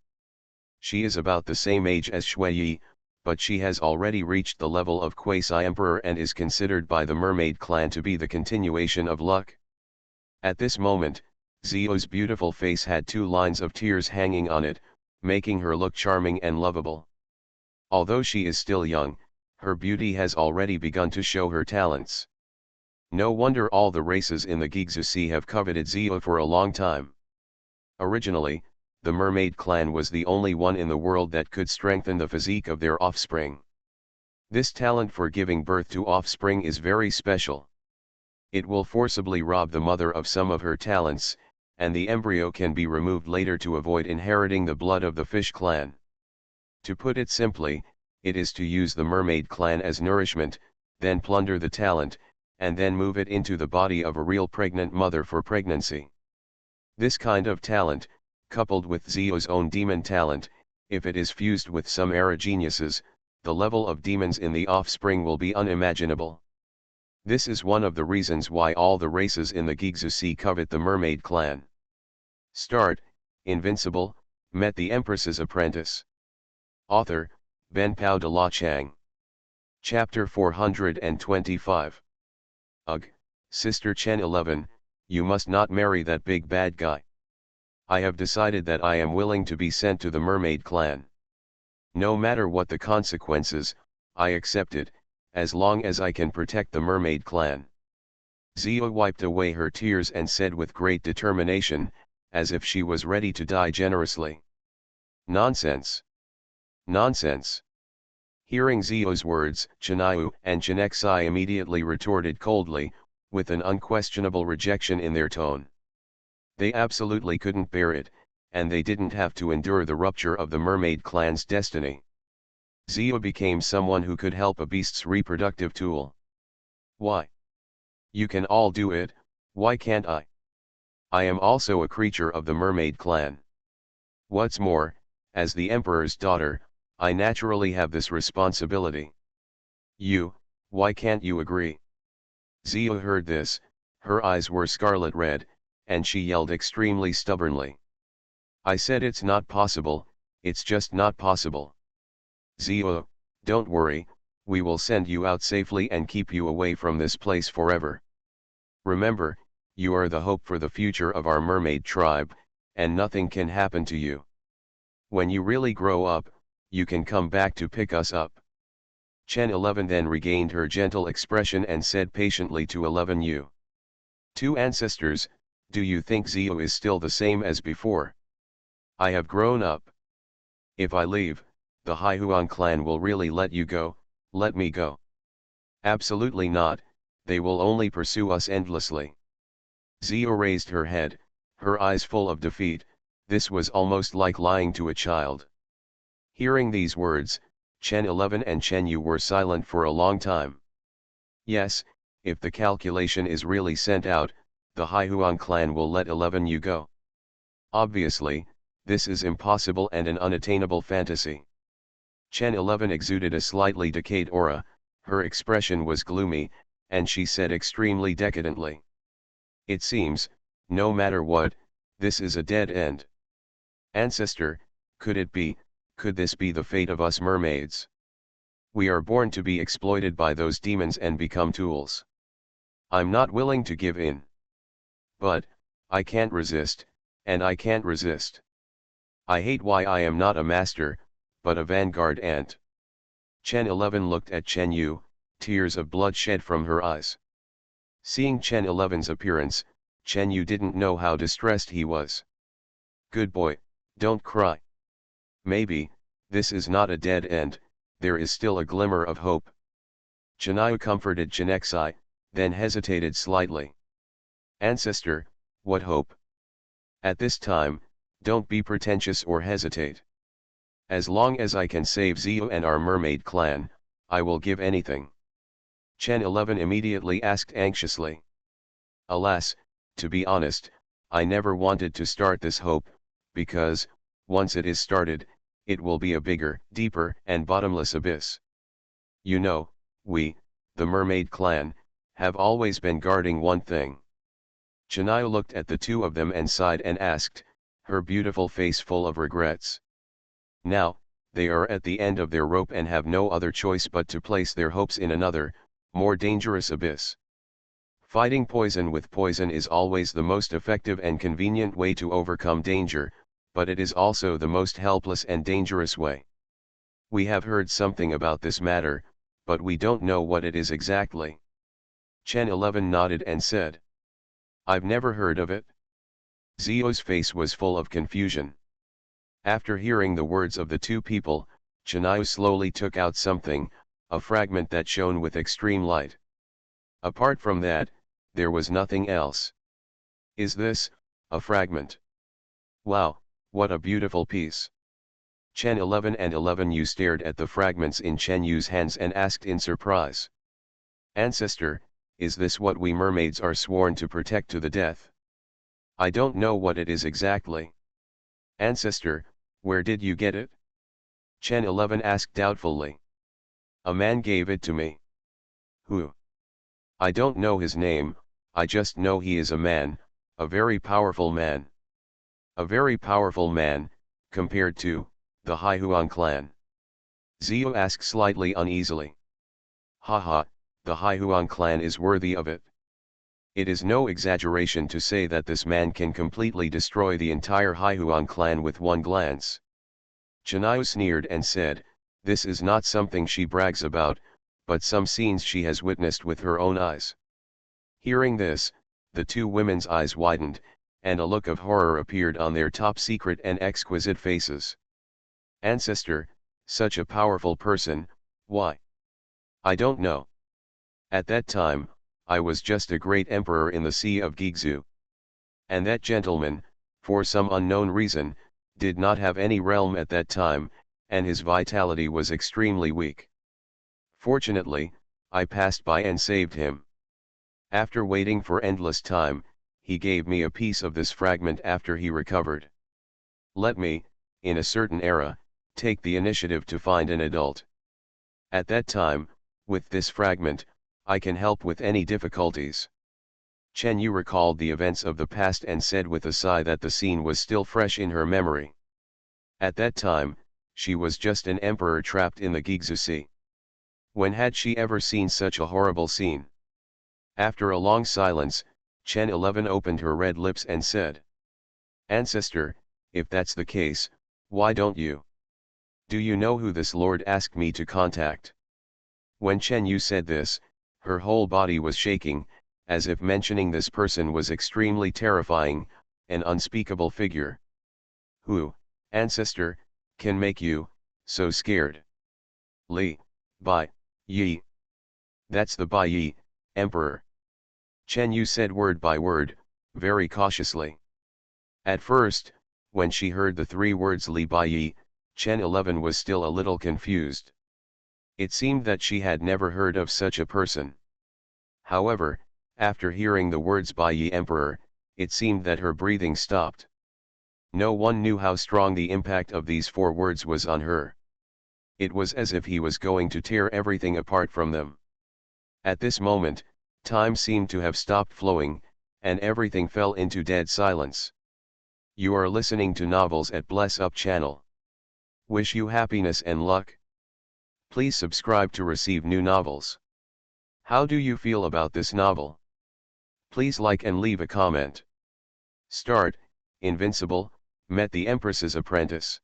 She is about the same age as Shui, but she has already reached the level of quasi-emperor and is considered by the mermaid clan to be the continuation of luck. At this moment, Zio's beautiful face had 2 lines of tears hanging on it, making her look charming and lovable. Although she is still young, her beauty has already begun to show her talents. No wonder all the races in the Gigzu Sea have coveted Zio for a long time. Originally, the mermaid clan was the only one in the world that could strengthen the physique of their offspring. This talent for giving birth to offspring is very special. It will forcibly rob the mother of some of her talents, and the embryo can be removed later to avoid inheriting the blood of the fish clan. To put it simply, it is to use the mermaid clan as nourishment, then plunder the talent, and then move it into the body of a real pregnant mother for pregnancy. This kind of talent, coupled with Zio's own demon talent, if it is fused with some era geniuses, the level of demons in the offspring will be unimaginable. This is one of the reasons why all the races in the Gigzu Sea covet the mermaid clan. Start, Invincible, met the Empress's apprentice. Author, Benpao de la Chang. Chapter 425. Ugh, Sister Chen 11, you must not marry that big bad guy. I have decided that I am willing to be sent to the mermaid clan. No matter what the consequences, I accept it, as long as I can protect the mermaid clan. Zio wiped away her tears and said with great determination, as if she was ready to die generously. Nonsense. Nonsense. Hearing Zio's words, Xuanhuan and Chenexai immediately retorted coldly, with an unquestionable rejection in their tone. They absolutely couldn't bear it, and they didn't have to endure the rupture of the mermaid clan's destiny. Zio became someone who could help a beast's reproductive tool. Why? You can all do it, why can't I? I am also a creature of the mermaid clan. What's more, as the emperor's daughter, I naturally have this responsibility. You, Why can't you agree? Zio heard this, her eyes were scarlet red, and she yelled extremely stubbornly. I said it's not possible, it's just not possible. Zio, don't worry, we will send you out safely and keep you away from this place forever. Remember, you are the hope for the future of our mermaid tribe, and nothing can happen to you. When you really grow up, you can come back to pick us up. Chen 11 then regained her gentle expression and said patiently to 11U. Two ancestors, do you think Zio is still the same as before? I have grown up. If I leave, the Haihuan clan will really let you go, let me go. Absolutely not, they will only pursue us endlessly. Zio raised her head, her eyes full of defeat. This was almost like lying to a child. Hearing these words, Chen 11 and Chen Yu were silent for a long time. Yes, if the calculation is really sent out, the Haihuan clan will let 11U go. Obviously, this is impossible and an unattainable fantasy. Chen 11 exuded a slightly decayed aura, her expression was gloomy, and she said extremely decadently. It seems, no matter what, this is a dead end. Ancestor, could this be the fate of us mermaids? We are born to be exploited by those demons and become tools. I'm not willing to give in. But, I can't resist, and I can't resist. I hate why I am not a master, but a vanguard ant. Chen 11 looked at Chen Yu, tears of blood shed from her eyes. Seeing Chen 11's appearance, Chen Yu didn't know how distressed he was. Good boy, don't cry. Maybe, this is not a dead end, there is still a glimmer of hope. Chanayu comforted Chenexai, then hesitated slightly. Ancestor, what hope? At this time, don't be pretentious or hesitate. As long as I can save Zio and our mermaid clan, I will give anything. Chen 11 immediately asked anxiously. Alas, to be honest, I never wanted to start this hope, because, once it is started, it will be a bigger, deeper, and bottomless abyss. You know, we, the mermaid clan, have always been guarding one thing. Chanayu looked at the two of them and sighed and asked, her beautiful face full of regrets. Now, they are at the end of their rope and have no other choice but to place their hopes in another, more dangerous abyss. Fighting poison with poison is always the most effective and convenient way to overcome danger, but it is also the most helpless and dangerous way. We have heard something about this matter, but we don't know what it is exactly. Chen 11 nodded and said. I've never heard of it. Zio's face was full of confusion. After hearing the words of the two people, Chanayu slowly took out something, a fragment that shone with extreme light. Apart from that, there was nothing else. Is this, a fragment? Wow, what a beautiful piece. Chen 11 and 11U stared at the fragments in Chen Yu's hands and asked in surprise. Ancestor, is this what we mermaids are sworn to protect to the death? I don't know what it is exactly. Ancestor, where did you get it? Chen 11 asked doubtfully. A man gave it to me. Who? I don't know his name, I just know he is a man, a very powerful man. A very powerful man, compared to, the Haihuan clan. Zio asked slightly uneasily. Haha, the Haihuan clan is worthy of it. It is no exaggeration to say that this man can completely destroy the entire Haihuan clan with one glance. Chanayu sneered and said, this is not something she brags about, but some scenes she has witnessed with her own eyes. Hearing this, the two women's eyes widened, and a look of horror appeared on their top secret and exquisite faces. Ancestor, such a powerful person, why? I don't know. At that time, I was just a great emperor in the Sea of Gigzu. And that gentleman, for some unknown reason, did not have any realm at that time, and his vitality was extremely weak. Fortunately, I passed by and saved him. After waiting for endless time, he gave me a piece of this fragment after he recovered. Let me, in a certain era, take the initiative to find an adult. At that time, With this fragment, I can help with any difficulties. Chen Yu recalled the events of the past and said with a sigh that the scene was still fresh in her memory. At that time, she was just an emperor trapped in the Gigzu Sea. When had she ever seen such a horrible scene? After a long silence, Chen 11 opened her red lips and said, "Ancestor, if that's the case, why don't you? Do you know who this lord asked me to contact?" When Chen Yu said this, her whole body was shaking, as if mentioning this person was extremely terrifying, an unspeakable figure. Who, ancestor, can make you so scared? Li Bai Yi. That's the Bai Yi, emperor. Chen Yu said word by word, very cautiously. At first, when she heard the three words Li Bai Yi, Chen 11 was still a little confused. It seemed that she had never heard of such a person. However, after hearing the words Bai Yi emperor, it seemed that her breathing stopped. No one knew how strong the impact of these four words was on her. It was as if he was going to tear everything apart from them. At this moment, time seemed to have stopped flowing, and everything fell into dead silence. You are listening to Novels at Bless Up channel. Wish you happiness and luck. Please subscribe to receive new novels. How do you feel about this novel? Please like and leave a comment. Start, Invincible, met the Empress's apprentice.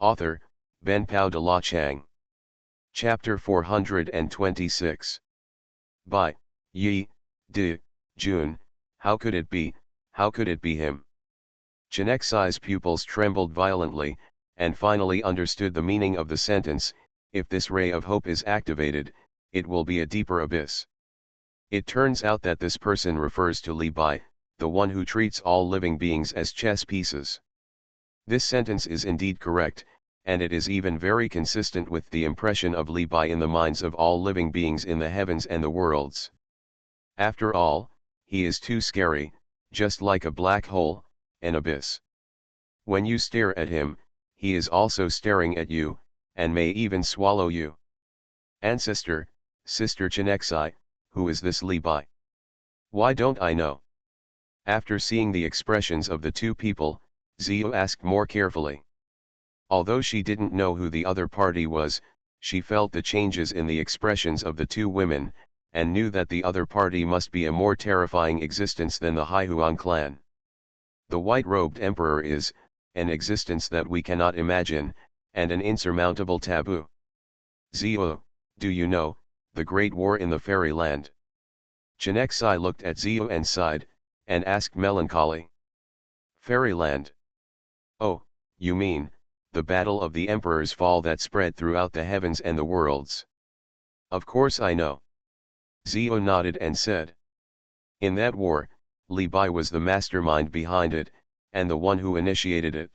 Author, Ben Pao de la Chang. Chapter 426. Bai Yi, De, Jun, how could it be him? Chenexai's pupils trembled violently, and finally understood the meaning of the sentence, if this ray of hope is activated, it will be a deeper abyss. It turns out that this person refers to Li Bai, the one who treats all living beings as chess pieces. This sentence is indeed correct, and it is even very consistent with the impression of Li Bai in the minds of all living beings in the heavens and the worlds. After all, he is too scary, just like a black hole, an abyss. When you stare at him, he is also staring at you, and may even swallow you. Ancestor, Sister Chenexai, who is this Li Bai? Why don't I know? After seeing the expressions of the two people, Zio asked more carefully. Although she didn't know who the other party was, she felt the changes in the expressions of the two women, and knew that the other party must be a more terrifying existence than the Haihuan clan. The white-robed emperor is an existence that we cannot imagine, and an insurmountable taboo. Zio, do you know the Great War in the fairyland? Chenexai looked at Zio and sighed, and asked melancholy. Fairyland? Oh, you mean the battle of the Emperor's fall that spread throughout the heavens and the worlds? Of course I know. Zio nodded and said. In that war, Li Bai was the mastermind behind it, and the one who initiated it.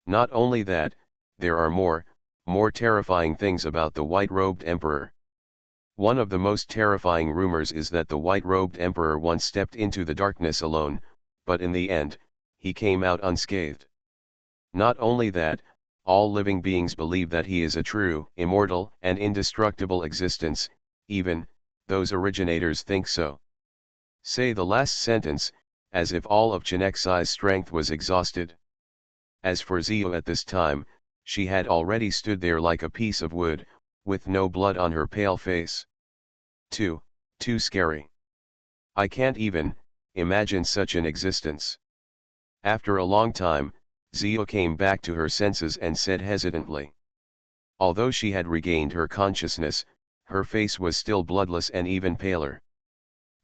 Not only that, there are more terrifying things about the white-robed emperor. One of the most terrifying rumors is that the white-robed emperor once stepped into the darkness alone, but in the end, he came out unscathed. Not only that, all living beings believe that he is a true, immortal, and indestructible existence, even those originators think so. Say the last sentence, as if all of Chenexai's strength was exhausted. As for Zio at this time, she had already stood there like a piece of wood, with no blood on her pale face. Too scary. I can't even imagine such an existence. After a long time, Zio came back to her senses and said hesitantly. Although she had regained her consciousness, her face was still bloodless and even paler.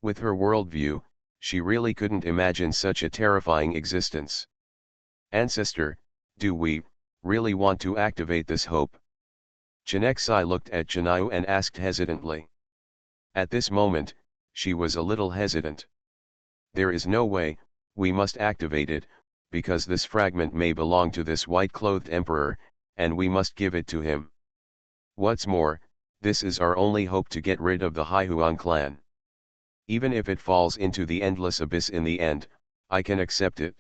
With her worldview, she really couldn't imagine such a terrifying existence. Ancestor, do we really want to activate this hope? Chenexai looked at Chinayu and asked hesitantly. At this moment, she was a little hesitant. There is no way, we must activate it, because this fragment may belong to this white-clothed emperor, and we must give it to him. What's more, this is our only hope to get rid of the Haihuan clan. Even if it falls into the endless abyss in the end, I can accept it.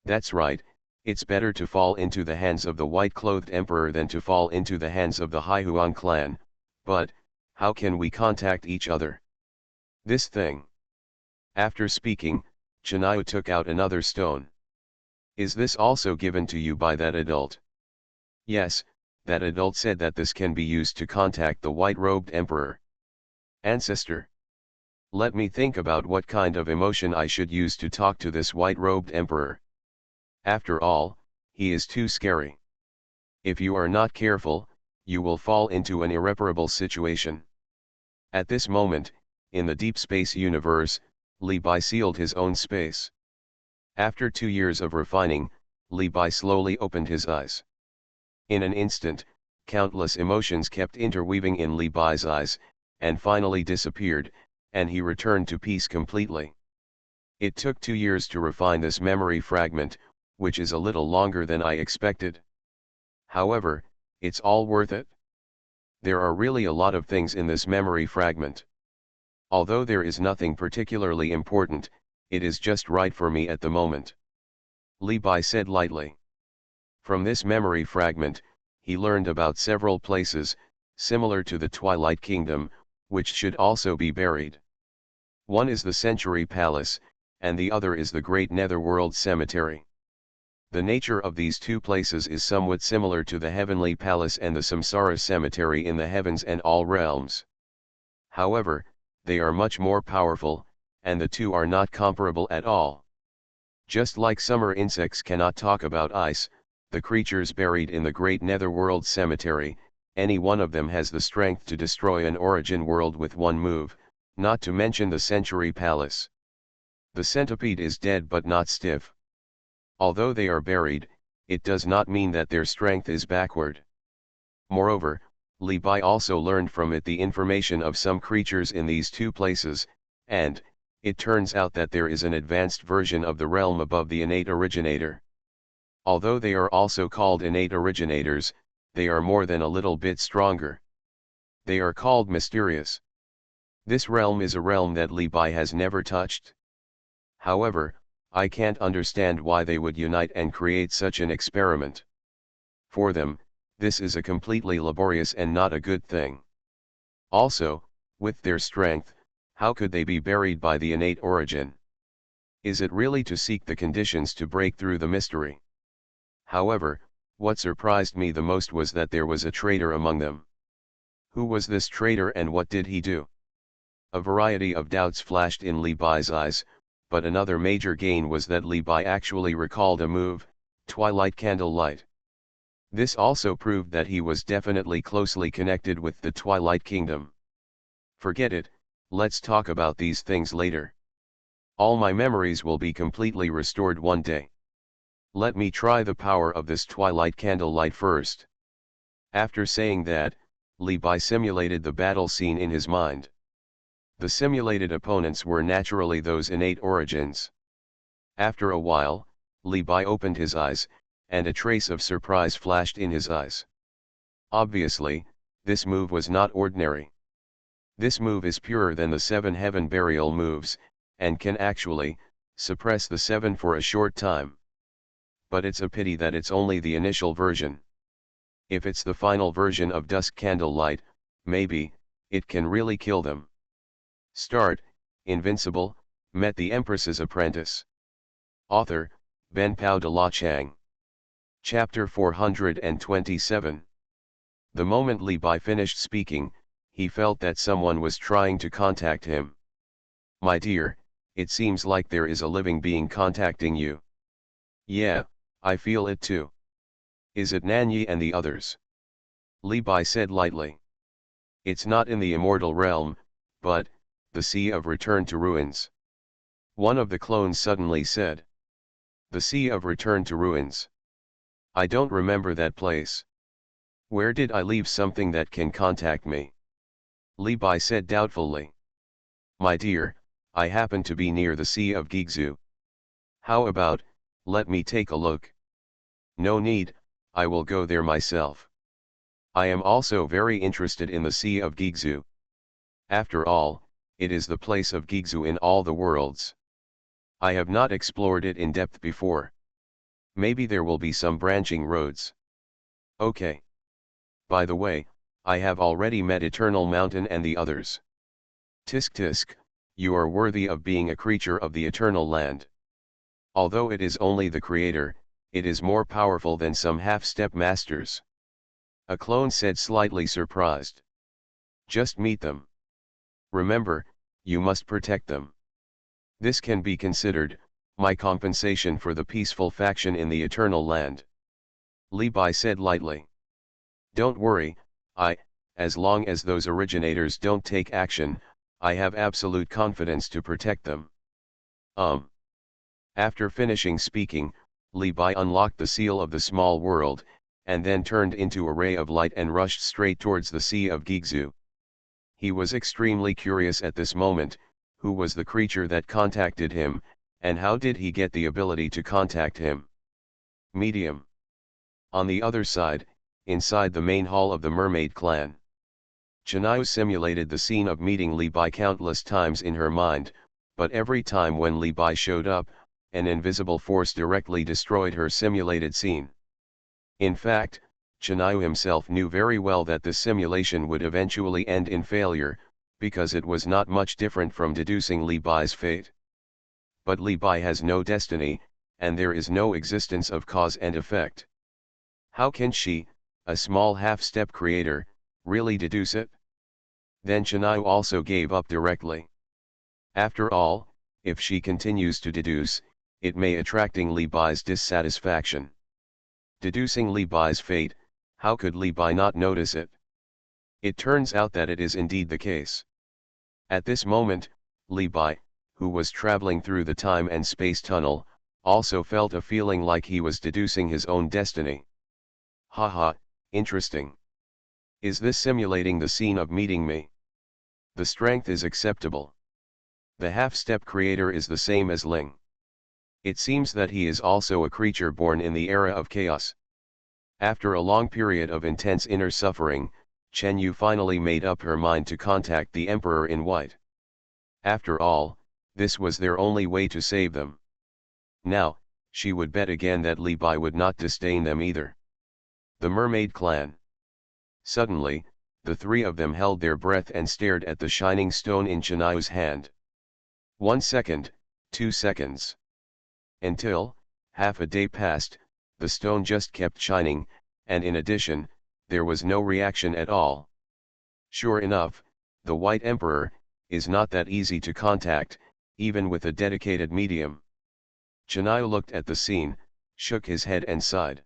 That's right, it's better to fall into the hands of the white-clothed emperor than to fall into the hands of the Haihuan clan, but How can we contact each other? This thing. After speaking, Xuanhuan took out another stone. Is this also given to you by that adult? Yes, that adult said that this can be used to contact the white-robed emperor. Ancestor. Let me think about what kind of emotion I should use to talk to this white-robed emperor. After all, he is too scary. If you are not careful, you will fall into an irreparable situation. At this moment, in the deep space universe, Li Bai sealed his own space. After 2 years of refining, Li Bai slowly opened his eyes. In an instant, countless emotions kept interweaving in Li Bai's eyes, and finally disappeared, and he returned to peace completely. It took 2 years to refine this memory fragment, which is a little longer than I expected. However, it's all worth it. There are really a lot of things in this memory fragment. Although there is nothing particularly important, it is just right for me at the moment. Li Bai said lightly. From this memory fragment, he learned about several places, similar to the Twilight Kingdom, which should also be buried. One is the Century Palace, and the other is the Great Netherworld Cemetery. The nature of these two places is somewhat similar to the Heavenly Palace and the Samsara Cemetery in the heavens and all realms. However, they are much more powerful, and the two are not comparable at all. Just like summer insects cannot talk about ice, the creatures buried in the Great Netherworld Cemetery, any one of them has the strength to destroy an origin world with one move, not to mention the Century Palace. The centipede is dead but not stiff. Although they are buried, it does not mean that their strength is backward. Moreover, Li Bai also learned from it the information of some creatures in these two places, and, it turns out that there is an advanced version of the realm above the innate originator. Although they are also called innate originators, they are more than a little bit stronger. They are called mysterious. This realm is a realm that Li Bai has never touched. However, I can't understand why they would unite and create such an experiment. For them, this is a completely laborious and not a good thing. Also, with their strength, how could they be buried by the innate origin? Is it really to seek the conditions to break through the mystery? However, what surprised me the most was that there was a traitor among them. Who was this traitor and what did he do? A variety of doubts flashed in Li Bai's eyes, but another major gain was that Li Bai actually recalled a move, Twilight Candlelight. This also proved that he was definitely closely connected with the Twilight Kingdom. Forget it, let's talk about these things later. All my memories will be completely restored one day. Let me try the power of this Twilight Candlelight first. After saying that, Li Bai simulated the battle scene in his mind. The simulated opponents were naturally those innate origins. After a while, Li Bai opened his eyes, and a trace of surprise flashed in his eyes. Obviously, this move was not ordinary. This move is purer than the 7 heaven burial moves, and can actually suppress the 7 for a short time. But it's a pity that it's only the initial version. If it's the final version of Dusk Candlelight, maybe it can really kill them. Start, Invincible, met the Empress's apprentice. Author, Ben Pao de la Chang. Chapter 427. The moment Li Bai finished speaking, he felt that someone was trying to contact him. My dear, it seems like there is a living being contacting you. Yeah, I feel it too. Is it Nanyi and the others? Li Bai said lightly. It's not in the immortal realm, but the Sea of Return to Ruins. One of the clones suddenly said. The Sea of Return to Ruins. I don't remember that place. Where did I leave something that can contact me? Li Bai said doubtfully. My dear, I happen to be near the Sea of Gigzu. How about, let me take a look. No need, I will go there myself. I am also very interested in the Sea of Gigzu. After all, it is the place of Gigzu in all the worlds. I have not explored it in depth before. Maybe there will be some branching roads. Okay. By the way, I have already met Eternal Mountain and the others. Tisk tisk, you are worthy of being a creature of the Eternal Land. Although it is only the creator, it is more powerful than some half-step masters. A clone said, slightly surprised. Just meet them. Remember, you must protect them. This can be considered my compensation for the peaceful faction in the Eternal Land. Li Bai said lightly. Don't worry, as long as those originators don't take action, I have absolute confidence to protect them. After finishing speaking, Li Bai unlocked the seal of the small world, and then turned into a ray of light and rushed straight towards the Sea of Gigzu. He was extremely curious at this moment, who was the creature that contacted him, and how did he get the ability to contact him? Medium. On the other side, inside the main hall of the Mermaid clan, Xuanhuan simulated the scene of meeting Li Bai countless times in her mind, but every time when Li Bai showed up, an invisible force directly destroyed her simulated scene. In fact, Xuanhuan himself knew very well that this simulation would eventually end in failure, because it was not much different from deducing Li Bai's fate. But Li Bai has no destiny, and there is no existence of cause and effect. How can she, a small half-step creator, really deduce it? Then Xuanhuan also gave up directly. After all, if she continues to deduce, it may attracting Li Bai's dissatisfaction. Deducing Li Bai's fate, how could Li Bai not notice it? It turns out that it is indeed the case. At this moment, Li Bai, who was traveling through the time and space tunnel, also felt a feeling like he was deducing his own destiny. Haha, interesting. Is this simulating the scene of meeting me? The strength is acceptable. The half-step creator is the same as Ling. It seems that he is also a creature born in the era of chaos. After a long period of intense inner suffering, Chen Yu finally made up her mind to contact the Emperor in White. After all, this was their only way to save them. Now, she would bet again that Li Bai would not disdain them either. The Mermaid clan. Suddenly, the three of them held their breath and stared at the shining stone in Xuanhuan's hand. 1 second, 2 seconds. Until, half a day passed, the stone just kept shining, and in addition, there was no reaction at all. Sure enough, the White Emperor is not that easy to contact, even with a dedicated medium. Xuanhuan looked at the scene, shook his head and sighed.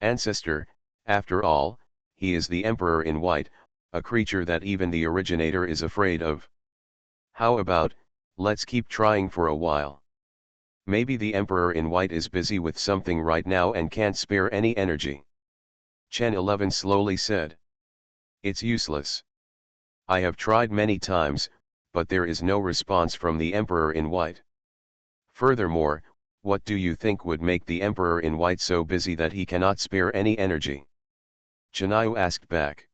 Ancestor, after all, he is the Emperor in White, a creature that even the originator is afraid of. How about, let's keep trying for a while. Maybe the Emperor in White is busy with something right now and can't spare any energy. Chen 11 slowly said. It's useless. I have tried many times, but there is no response from the Emperor in White. Furthermore, what do you think would make the Emperor in White so busy that he cannot spare any energy? Xuanhuan asked back.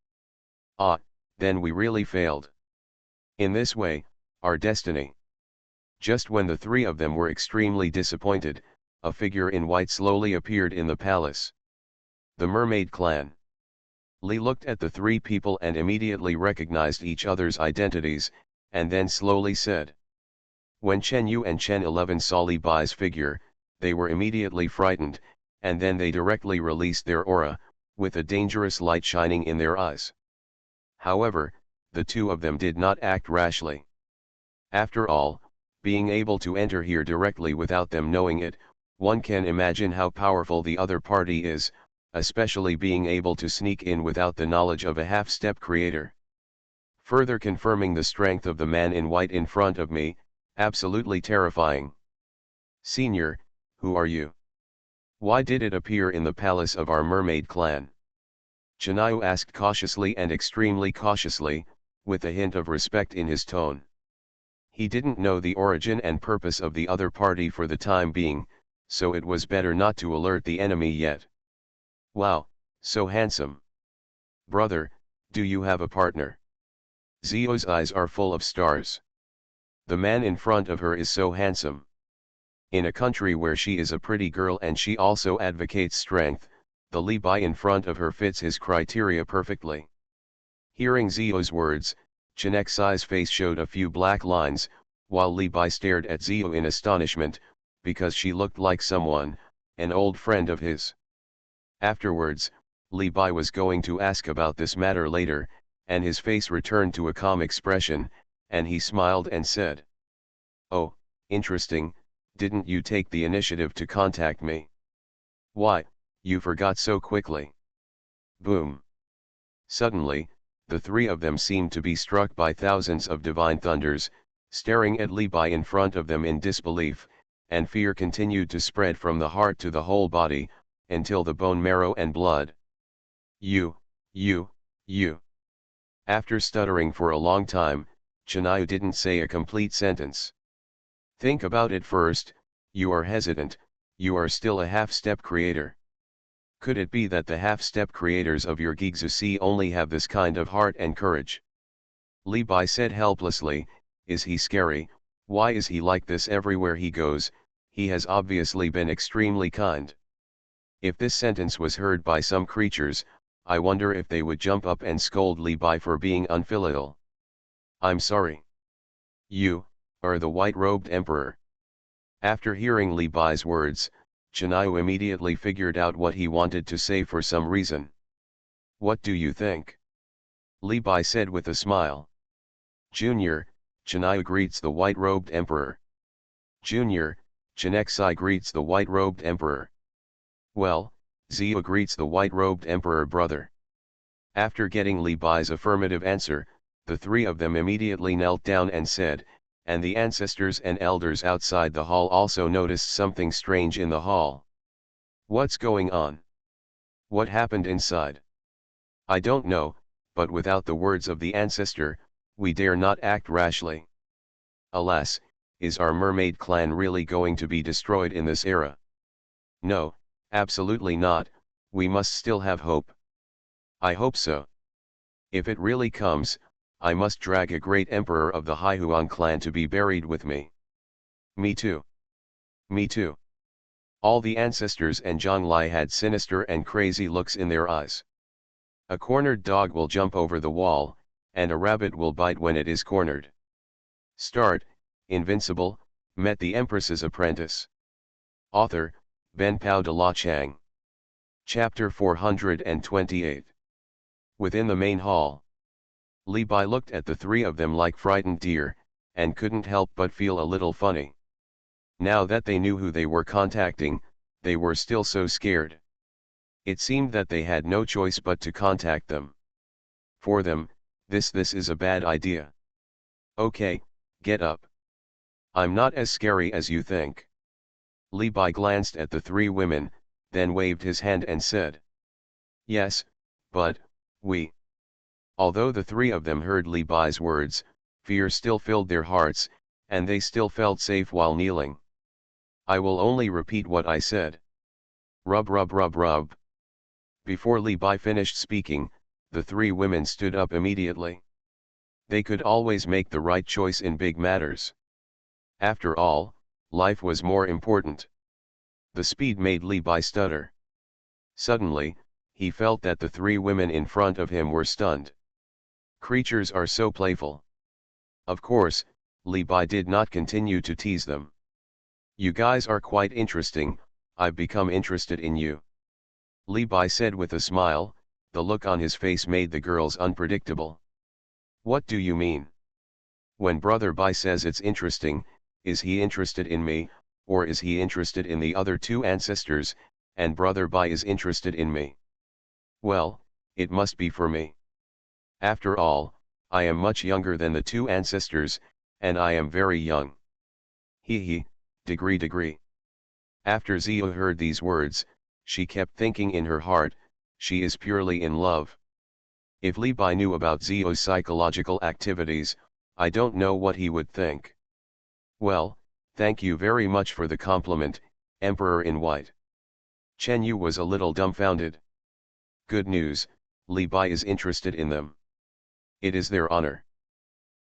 Ah, then we really failed. In this way, our destiny. Just when the three of them were extremely disappointed, a figure in white slowly appeared in the palace. The Mermaid clan. Li looked at the three people and immediately recognized each other's identities, and then slowly said. When Chen Yu and Chen 11 saw Li Bai's figure, they were immediately frightened, and then they directly released their aura, with a dangerous light shining in their eyes. However, the two of them did not act rashly. After all, being able to enter here directly without them knowing it, one can imagine how powerful the other party is, especially being able to sneak in without the knowledge of a half-step creator. Further confirming the strength of the man in white in front of me, absolutely terrifying. Senior, who are you? Why did it appear in the palace of our mermaid clan? Xuanhuan asked cautiously and extremely cautiously, with a hint of respect in his tone. He didn't know the origin and purpose of the other party for the time being, so it was better not to alert the enemy yet. Wow, so handsome. Brother, do you have a partner? Zio's eyes are full of stars. The man in front of her is so handsome. In a country where she is a pretty girl and she also advocates strength, the Li Bai in front of her fits his criteria perfectly. Hearing Zio's words, Chen Xi's face showed a few black lines, while Li Bai stared at Zio in astonishment, because she looked like someone, an old friend of his. Afterwards, Li Bai was going to ask about this matter later, and his face returned to a calm expression, and he smiled and said, "Oh, interesting, didn't you take the initiative to contact me? Why, you forgot so quickly." Boom. Suddenly, the three of them seemed to be struck by thousands of divine thunders, staring at Li Bai in front of them in disbelief, and fear continued to spread from the heart to the whole body, until the bone marrow and blood. You. After stuttering for a long time, Chennai didn't say a complete sentence. Think about it first, you are hesitant, you are still a half-step creator. Could it be that the half-step creators of your Gigzusi only have this kind of heart and courage? Li Bai said helplessly, is he scary? Why is he like this everywhere he goes? He has obviously been extremely kind. If this sentence was heard by some creatures, I wonder if they would jump up and scold Li Bai for being unfilial. I'm sorry. You are the white-robed emperor. After hearing Li Bai's words, Chennai immediately figured out what he wanted to say for some reason. What do you think? Li Bai said with a smile. Junior, Chennai greets the white-robed emperor. Junior, Chen Xi greets the white-robed emperor. Well, Zio greets the white-robed emperor brother. After getting Li Bai's affirmative answer, the three of them immediately knelt down and said, and the ancestors and elders outside the hall also noticed something strange in the hall. What's going on? What happened inside? I don't know, but without the words of the ancestor, we dare not act rashly. Alas, is our mermaid clan really going to be destroyed in this era? No, absolutely not, we must still have hope. I hope so. If it really comes, I must drag a great emperor of the Haihuan clan to be buried with me. Me too. Me too. All the ancestors and Zhonglai had sinister and crazy looks in their eyes. A cornered dog will jump over the wall, and a rabbit will bite when it is cornered. Start, Invincible, met the Empress's apprentice. Author, Ben Pao de la Chang. Chapter 428. Within the main hall, Li Bai looked at the three of them like frightened deer, and couldn't help but feel a little funny. Now that they knew who they were contacting, they were still so scared. It seemed that they had no choice but to contact them. For them, this is a bad idea. Okay, get up. I'm not as scary as you think. Li Bai glanced at the three women, then waved his hand and said, yes, but, we. Although the three of them heard Li Bai's words, fear still filled their hearts, and they still felt safe while kneeling. I will only repeat what I said. Rub rub rub rub. Before Li Bai finished speaking, the three women stood up immediately. They could always make the right choice in big matters. After all, life was more important. The speed made Li Bai stutter. Suddenly, he felt that the three women in front of him were stunned. Creatures are so playful. Of course, Li Bai did not continue to tease them. You guys are quite interesting, I've become interested in you. Li Bai said with a smile, the look on his face made the girls unpredictable. What do you mean? When Brother Bai says it's interesting, is he interested in me, or is he interested in the other two ancestors, and Brother Bai is interested in me? Well, it must be for me. After all, I am much younger than the two ancestors, and I am very young. He, degree. After Zio heard these words, she kept thinking in her heart, she is purely in love. If Li Bai knew about Zio's psychological activities, I don't know what he would think. Well, thank you very much for the compliment, Emperor in White. Chen Yu was a little dumbfounded. Good news, Li Bai is interested in them. It is their honor.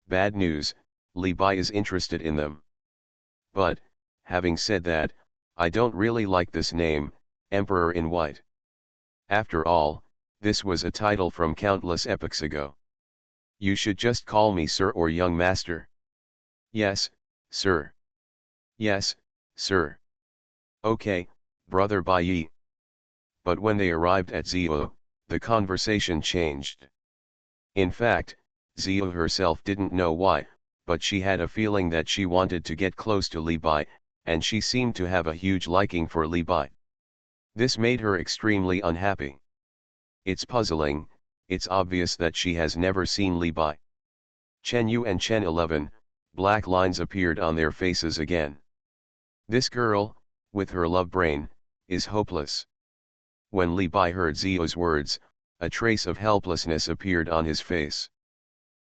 Bad news, Li Bai is interested in them. But, having said that, I don't really like this name, Emperor in White. After all, this was a title from countless epochs ago. You should just call me sir or young master. Yes, sir. Yes, sir. Okay, brother Bai. But when they arrived at Zio, the conversation changed. In fact, Zio herself didn't know why, but she had a feeling that she wanted to get close to Li Bai, and she seemed to have a huge liking for Li Bai. This made her extremely unhappy. It's puzzling, it's obvious that she has never seen Li Bai. Chen Yu and Chen 11, black lines appeared on their faces again. This girl, with her love brain, is hopeless. When Li Bai heard Zio's words, a trace of helplessness appeared on his face.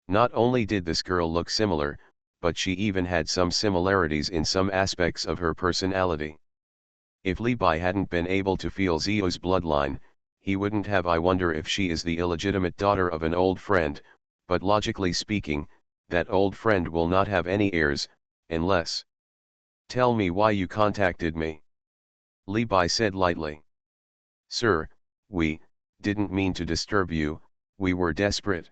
Not only did this girl look similar, but she even had some similarities in some aspects of her personality. If Li Bai hadn't been able to feel Zio's bloodline, he wouldn't have. I wonder if she is the illegitimate daughter of an old friend, but logically speaking, that old friend will not have any heirs, unless... Tell me why you contacted me. Li Bai said lightly. Sir, we didn't mean to disturb you, we were desperate.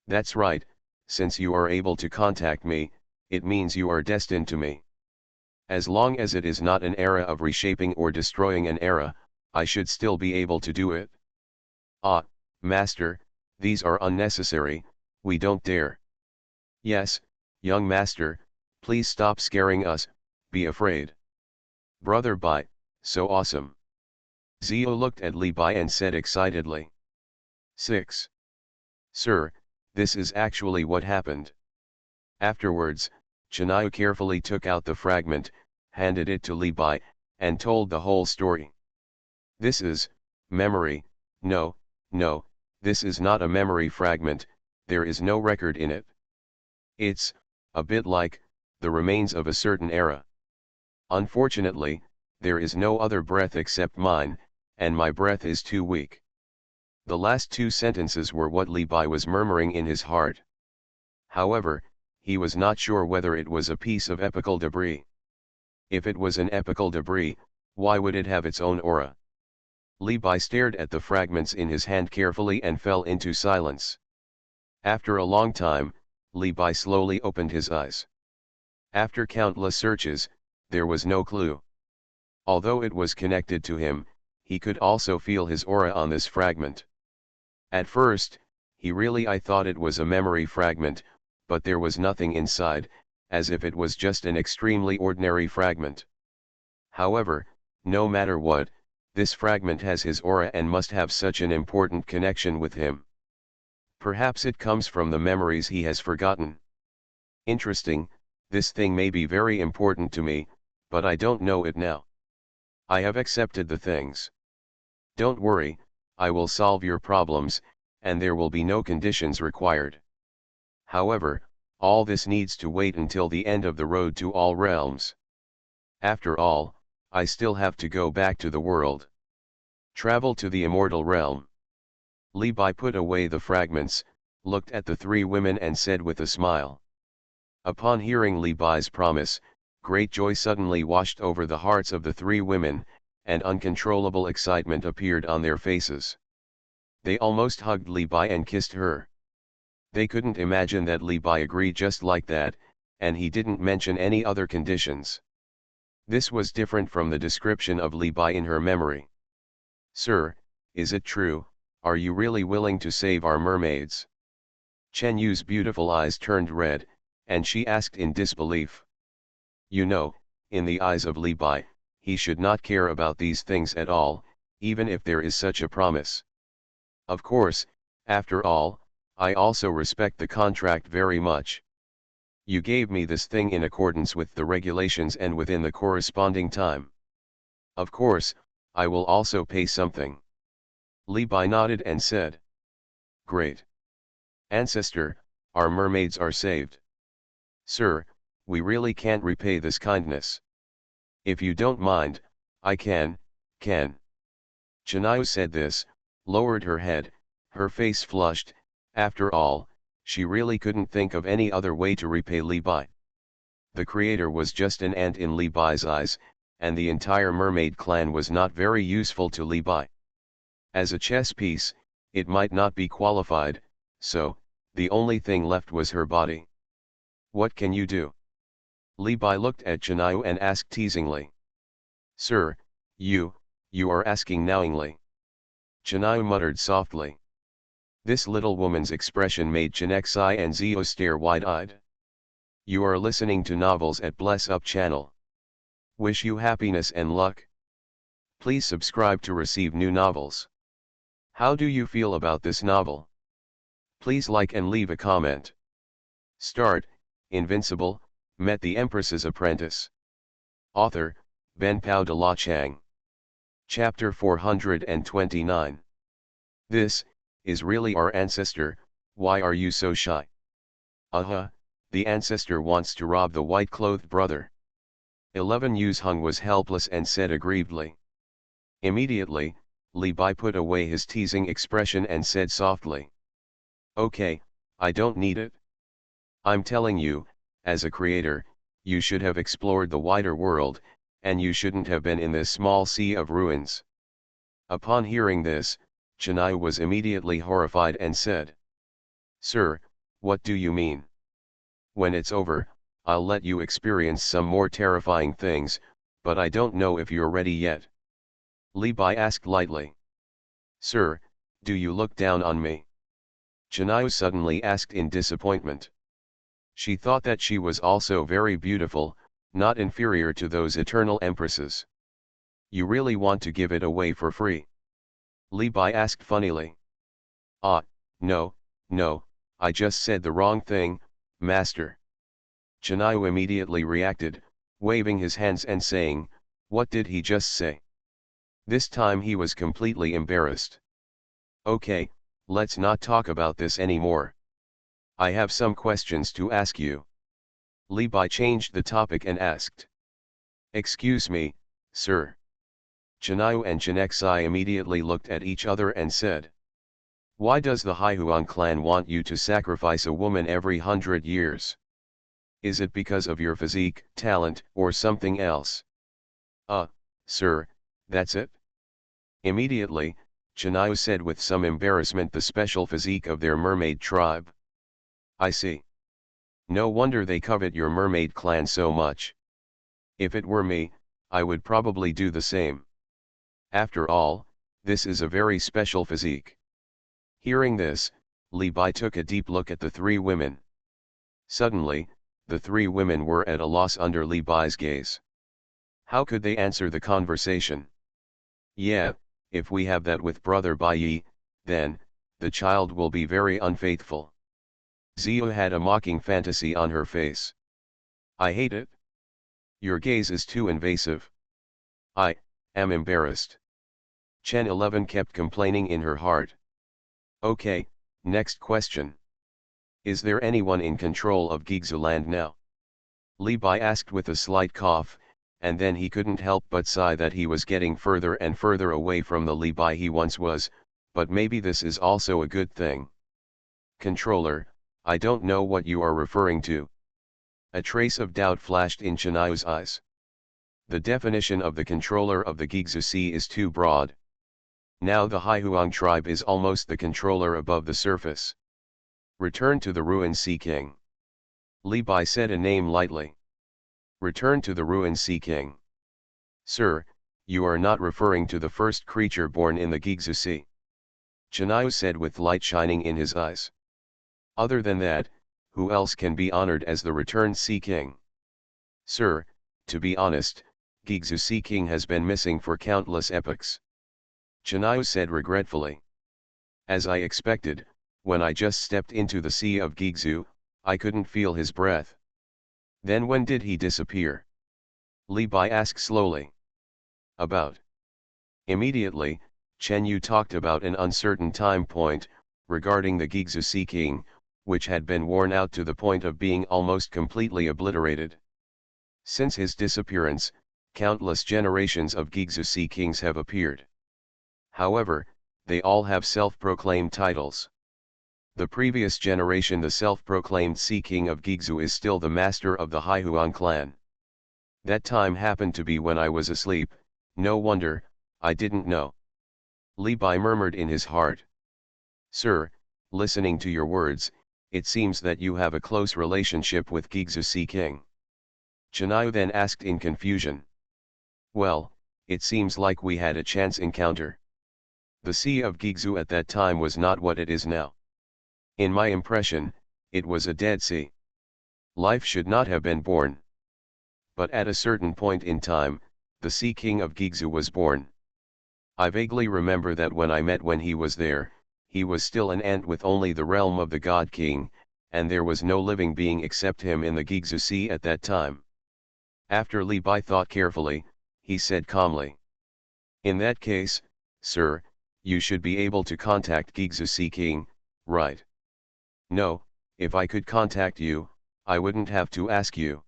That's right, since you are able to contact me, it means you are destined to me. As long as it is not an era of reshaping or destroying an era, I should still be able to do it. Ah, Master, these are unnecessary, we don't dare. Yes, young Master, please stop scaring us, be afraid. Brother Bai, so awesome. Zio looked at Li Bai and said excitedly. 6. Sir, this is actually what happened. Afterwards, Chanayu carefully took out the fragment, handed it to Li Bai, and told the whole story. This is memory. No, this is not a memory fragment, there is no record in it. It's a bit like the remains of a certain era. Unfortunately, there is no other breath except mine, and my breath is too weak. The last two sentences were what Li Bai was murmuring in his heart. However, he was not sure whether it was a piece of epical debris. If it was an epical debris, why would it have its own aura? Li Bai stared at the fragments in his hand carefully and fell into silence. After a long time, Li Bai slowly opened his eyes. After countless searches, there was no clue. Although it was connected to him, he could also feel his aura on this fragment. At first, I thought it was a memory fragment, but there was nothing inside, as if it was just an extremely ordinary fragment. However, no matter what, this fragment has his aura and must have such an important connection with him. Perhaps it comes from the memories he has forgotten. Interesting, this thing may be very important to me, but I don't know it now. I have accepted the things. Don't worry, I will solve your problems, and there will be no conditions required. However, all this needs to wait until the end of the road to all realms. After all, I still have to go back to the world. Travel to the immortal realm. Li Bai put away the fragments, looked at the three women and said with a smile. Upon hearing Li Bai's promise, great joy suddenly washed over the hearts of the three women, and uncontrollable excitement appeared on their faces. They almost hugged Li Bai and kissed her. They couldn't imagine that Li Bai agreed just like that, and he didn't mention any other conditions. This was different from the description of Li Bai in her memory. Sir, is it true, are you really willing to save our mermaids? Chen Yu's beautiful eyes turned red, and she asked in disbelief. You know, in the eyes of Li Bai, he should not care about these things at all, even if there is such a promise. Of course, after all, I also respect the contract very much. You gave me this thing in accordance with the regulations and within the corresponding time. Of course, I will also pay something. Li Bai nodded and said. Great. Ancestor, our mermaids are saved. Sir, we really can't repay this kindness. If you don't mind, I can. Chanayu said this, lowered her head, her face flushed. After all, she really couldn't think of any other way to repay Li Bai. The creator was just an ant in Li Bai's eyes, and the entire mermaid clan was not very useful to Li Bai. As a chess piece, it might not be qualified, so, the only thing left was her body. What can you do? Li Bai looked at Xuanhuan and asked teasingly. Sir, you are asking knowingly. Xuanhuan muttered softly. This little woman's expression made Chenexai and Zio stare wide-eyed. You are listening to novels at Bless Up channel. Wish you happiness and luck. Please subscribe to receive new novels. How do you feel about this novel? Please like and leave a comment. Start, Invincible, met the Empress's apprentice. Author, Ben Pao de la Chang. Chapter 429. This is really our ancestor, why are you so shy? The ancestor wants to rob the white-clothed brother. 11 Xuanhuan was helpless and said aggrievedly. Immediately, Li Bai put away his teasing expression and said softly. Okay, I don't need it. I'm telling you, as a creator, you should have explored the wider world, and you shouldn't have been in this small sea of ruins. Upon hearing this, Xuanhuan was immediately horrified and said. Sir, what do you mean? When it's over, I'll let you experience some more terrifying things, but I don't know if you're ready yet. Li Bai asked lightly. Sir, do you look down on me? Xuanhuan suddenly asked in disappointment. She thought that she was also very beautiful, not inferior to those eternal empresses. You really want to give it away for free? Li Bai asked funnily. No, I just said the wrong thing, master. Xuanhuan immediately reacted, waving his hands and saying, what did he just say? This time he was completely embarrassed. Okay, let's not talk about this anymore. I have some questions to ask you. Li Bai changed the topic and asked. Excuse me, sir. Xuanhuan and Chenexai immediately looked at each other and said. Why does the Haihuan clan want you to sacrifice a woman every 100 years? Is it because of your physique, talent, or something else? Sir, that's it? Immediately, Xuanhuan said with some embarrassment the special physique of their mermaid tribe. I see. No wonder they covet your mermaid clan so much. If it were me, I would probably do the same. After all, this is a very special physique. Hearing this, Li Bai took a deep look at the three women. Suddenly, the three women were at a loss under Li Bai's gaze. How could they answer the conversation? Yeah, if we have that with Brother Bai, then, the child will be very unfaithful. Zio had a mocking fantasy on her face. I hate it. Your gaze is too invasive. I am embarrassed. Chen 11 kept complaining in her heart. Okay, next question. Is there anyone in control of Gigzu land now? Li Bai asked with a slight cough, and then he couldn't help but sigh that he was getting further and further away from the Li Bai he once was, but maybe this is also a good thing. Controller, I don't know what you are referring to. A trace of doubt flashed in Xuanhuan's eyes. The definition of the controller of the Gigzu Sea is too broad. Now the Haihuang tribe is almost the controller above the surface. Return to the ruined Sea King. Li Bai said a name lightly. Return to the ruined Sea King. Sir, you are not referring to the first creature born in the Gigzu Sea. Xuanhuan said with light shining in his eyes. Other than that, who else can be honored as the returned Sea King? Sir, to be honest, Gigzu Sea King has been missing for countless epochs. Xuanhuan said regretfully. As I expected, when I just stepped into the Sea of Gigzu, I couldn't feel his breath. Then when did he disappear? Li Bai asked slowly. About. Immediately, Chen Yu talked about an uncertain time point, regarding the Gigzu Sea King, which had been worn out to the point of being almost completely obliterated. Since his disappearance, countless generations of Gigzu Sea Kings have appeared. However, they all have self-proclaimed titles. The previous generation, the self-proclaimed Sea King of Gigzu, is still the master of the Haihuan clan. That time happened to be when I was asleep, no wonder, I didn't know. Li Bai murmured in his heart. Sir, listening to your words, It seems that you have a close relationship with Gigzu King. Xuanhuan then asked in confusion. Well, it seems like we had a chance encounter. The sea of Gigzu at that time was not what it is now. In my impression, it was a dead sea. Life should not have been born. But at a certain point in time, the Sea King of Gigzu was born. I vaguely remember that when he was there, he was still an ant with only the realm of the God King, and there was no living being except him in the Gigzu Sea at that time. After Li Bai thought carefully, he said calmly. In that case, sir, you should be able to contact Gigzu Sea King, right? No, if I could contact you, I wouldn't have to ask you.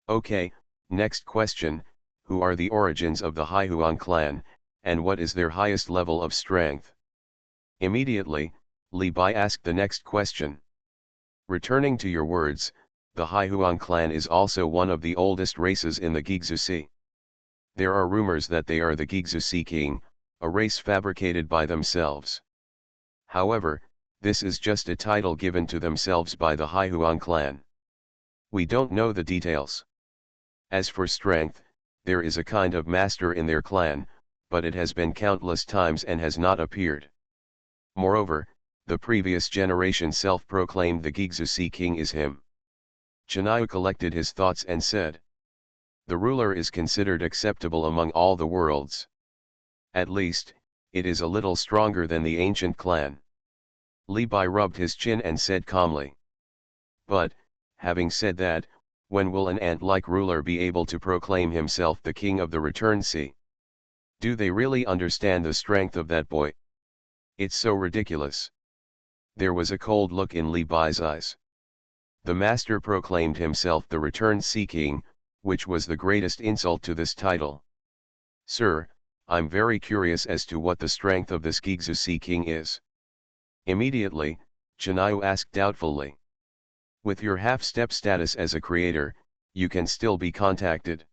Okay, next question, who are the origins of the Haihuan clan, and what is their highest level of strength? Immediately, Li Bai asked the next question. Returning to your words, the Haihuan clan is also one of the oldest races in the Gigzu Sea. There are rumors that they are the Gigzu Sea King, a race fabricated by themselves. However, this is just a title given to themselves by the Haihuan clan. We don't know the details. As for strength, there is a kind of master in their clan, but it has been countless times and has not appeared. Moreover, the previous generation self-proclaimed the Gigzu Sea King is him. Xuanhuan collected his thoughts and said. The ruler is considered acceptable among all the worlds. At least, it is a little stronger than the ancient clan. Li Bai rubbed his chin and said calmly. But, having said that, when will an ant-like ruler be able to proclaim himself the king of the returned sea? Do they really understand the strength of that boy? It's so ridiculous. There was a cold look in Li Bai's eyes. The master proclaimed himself the returned Sea King, which was the greatest insult to this title. Sir, I'm very curious as to what the strength of this Gigzu Sea King is. Immediately, Xuanhuan asked doubtfully. With your half-step status as a creator, you can still be contacted.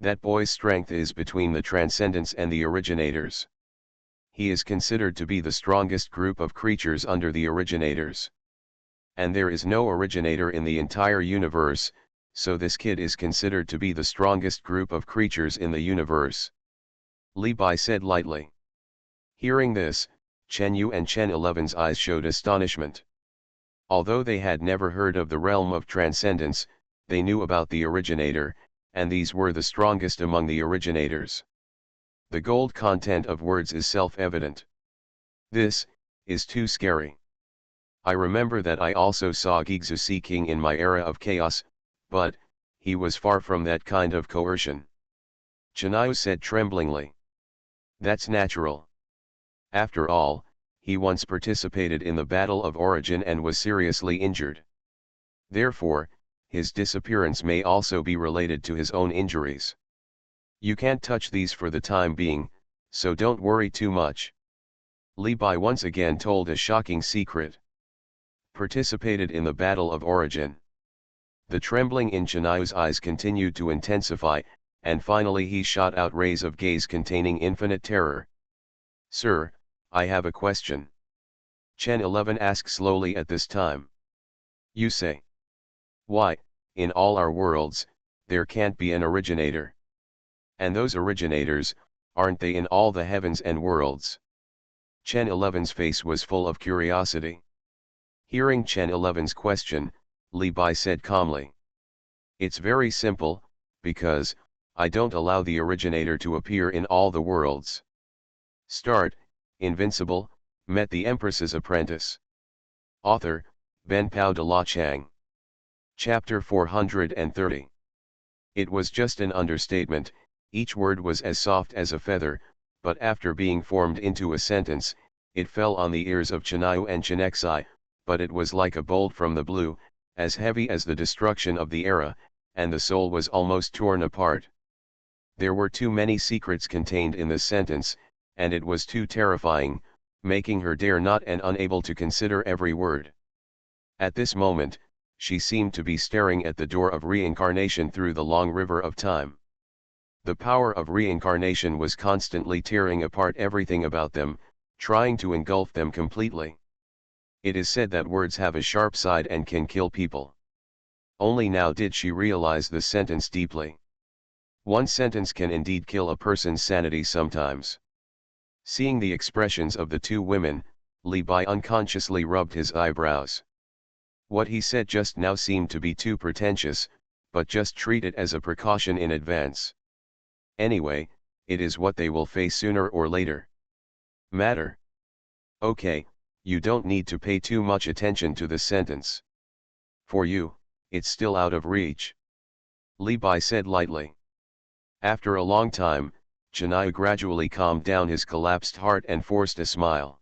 That boy's strength is between the Transcendents and the Originators. He is considered to be the strongest group of creatures under the Originators. And there is no Originator in the entire universe, so this kid is considered to be the strongest group of creatures in the universe. Li Bai said lightly. Hearing this, Chen Yu and Chen 11's eyes showed astonishment. Although they had never heard of the realm of transcendence, they knew about the originator, and these were the strongest among the originators. The gold content of words is self-evident. This is too scary. I remember that I also saw Gigzu Sea King in my era of chaos, but he was far from that kind of coercion. Xuanhuan said tremblingly. That's natural. After all, he once participated in the Battle of Origin and was seriously injured. Therefore, his disappearance may also be related to his own injuries. You can't touch these for the time being, so don't worry too much. Li Bai once again told a shocking secret. Participated in the Battle of Origin. The trembling in Xuanhuan's eyes continued to intensify, and finally he shot out rays of gaze containing infinite terror. Sir, I have a question. Chen 11 asked slowly at this time. You say. Why, in all our worlds, there can't be an originator. And those originators, aren't they in all the heavens and worlds? Chen 11's face was full of curiosity. Hearing Chen 11's question, Li Bai said calmly. It's very simple, because I don't allow the originator to appear in all the worlds. Start, Invincible, met the Empress's apprentice. Author, Ben Pao de la Chang. Chapter 430. It was just an understatement, each word was as soft as a feather, but after being formed into a sentence, it fell on the ears of Xuanhuan and Chenexai, but it was like a bolt from the blue, as heavy as the destruction of the era, and the soul was almost torn apart. There were too many secrets contained in this sentence, and it was too terrifying, making her dare not and unable to consider every word. At this moment, she seemed to be staring at the door of reincarnation through the long river of time. The power of reincarnation was constantly tearing apart everything about them, trying to engulf them completely. It is said that words have a sharp side and can kill people. Only now did she realize the sentence deeply. One sentence can indeed kill a person's sanity sometimes. Seeing the expressions of the two women, Li Bai unconsciously rubbed his eyebrows. What he said just now seemed to be too pretentious, but just treat it as a precaution in advance. Anyway, it is what they will face sooner or later. Matter. Okay, you don't need to pay too much attention to the sentence. For you, it's still out of reach. Li Bai said lightly. After a long time, Xuanhuan gradually calmed down his collapsed heart and forced a smile.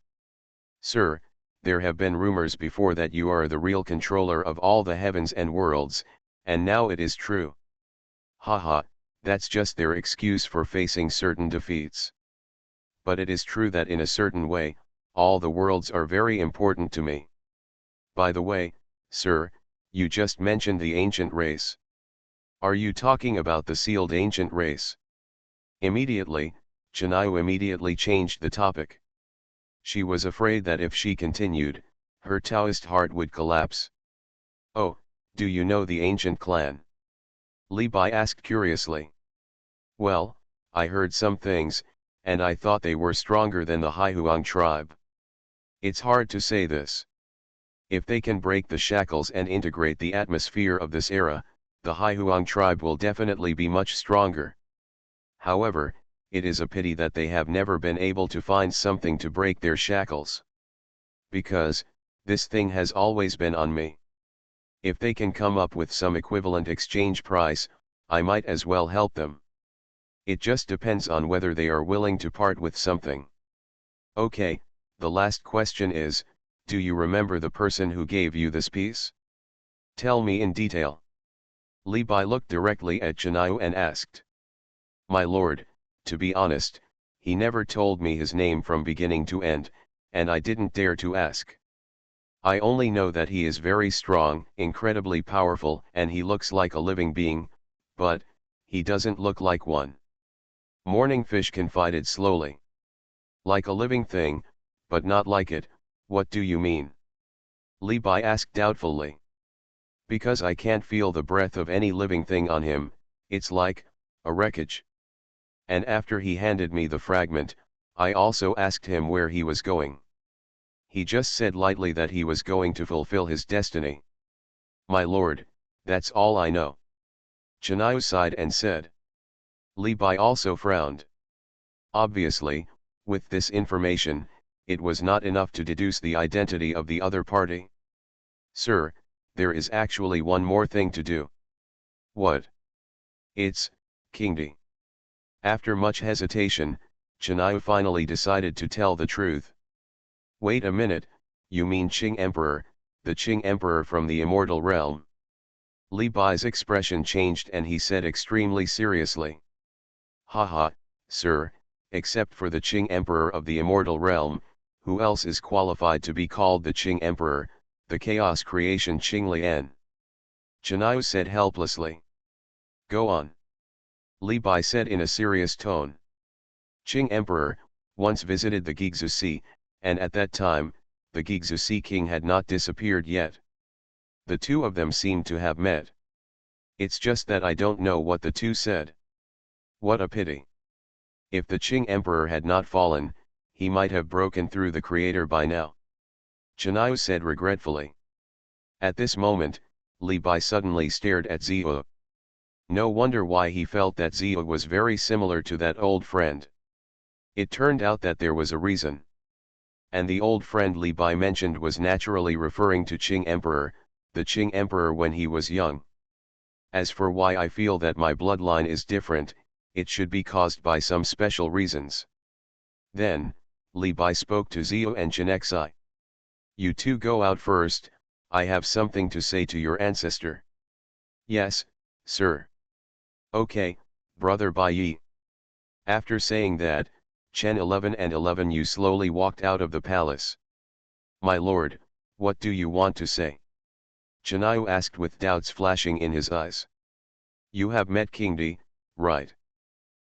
Sir, there have been rumors before that you are the real controller of all the heavens and worlds, and now it is true. Haha, that's just their excuse for facing certain defeats. But it is true that in a certain way, all the worlds are very important to me. By the way, sir, you just mentioned the ancient race. Are you talking about the sealed ancient race? Immediately, Xuanhuan immediately changed the topic. She was afraid that if she continued, her Taoist heart would collapse. Oh, do you know the ancient clan? Li Bai asked curiously. Well, I heard some things, and I thought they were stronger than the Haihuang tribe. It's hard to say this. If they can break the shackles and integrate the atmosphere of this era, the Haihuang tribe will definitely be much stronger. However, it is a pity that they have never been able to find something to break their shackles. Because, this thing has always been on me. If they can come up with some equivalent exchange price, I might as well help them. It just depends on whether they are willing to part with something. Okay, the last question is, do you remember the person who gave you this piece? Tell me in detail. Li Bai looked directly at Xuanhuan and asked. My lord, to be honest, he never told me his name from beginning to end, and I didn't dare to ask. I only know that he is very strong, incredibly powerful, and he looks like a living being, but he doesn't look like one. Morning Fish confided slowly. Like a living thing, but not like it, what do you mean? Li Bai asked doubtfully. Because I can't feel the breath of any living thing on him, it's like a wreckage. And after he handed me the fragment, I also asked him where he was going. He just said lightly that he was going to fulfill his destiny. My lord, that's all I know. Xuanhuan sighed and said. Li Bai also frowned. Obviously, with this information, it was not enough to deduce the identity of the other party. Sir, there is actually one more thing to do. What? It's Kingdi. After much hesitation, Xuanhuan finally decided to tell the truth. Wait a minute, you mean Qing Emperor, the Qing Emperor from the Immortal realm? Li Bai's expression changed and he said extremely seriously. Haha, sir, except for the Qing Emperor of the Immortal realm, who else is qualified to be called the Qing Emperor, the chaos creation Qing Lian? Xuanhuan said helplessly. Go on. Li Bai said in a serious tone. Qing Emperor once visited the Gigzu Sea, and at that time, the Gigzu Sea king had not disappeared yet. The two of them seemed to have met. It's just that I don't know what the two said. What a pity. If the Qing Emperor had not fallen, he might have broken through the creator by now. Xuanhuan said regretfully. At this moment, Li Bai suddenly stared at Ziyu. No wonder why he felt that Ziyu was very similar to that old friend. It turned out that there was a reason. And the old friend Li Bai mentioned was naturally referring to Qing Emperor, the Qing Emperor when he was young. As for why I feel that my bloodline is different, it should be caused by some special reasons. Then, Li Bai spoke to Ziyu and Chenexai. You two go out first, I have something to say to your ancestor. Yes, sir. Okay, brother Bai Yi. After saying that, Chen 11 and 11 you slowly walked out of the palace. My lord, what do you want to say? Xuanhuan asked with doubts flashing in his eyes. You have met Kingdi, right?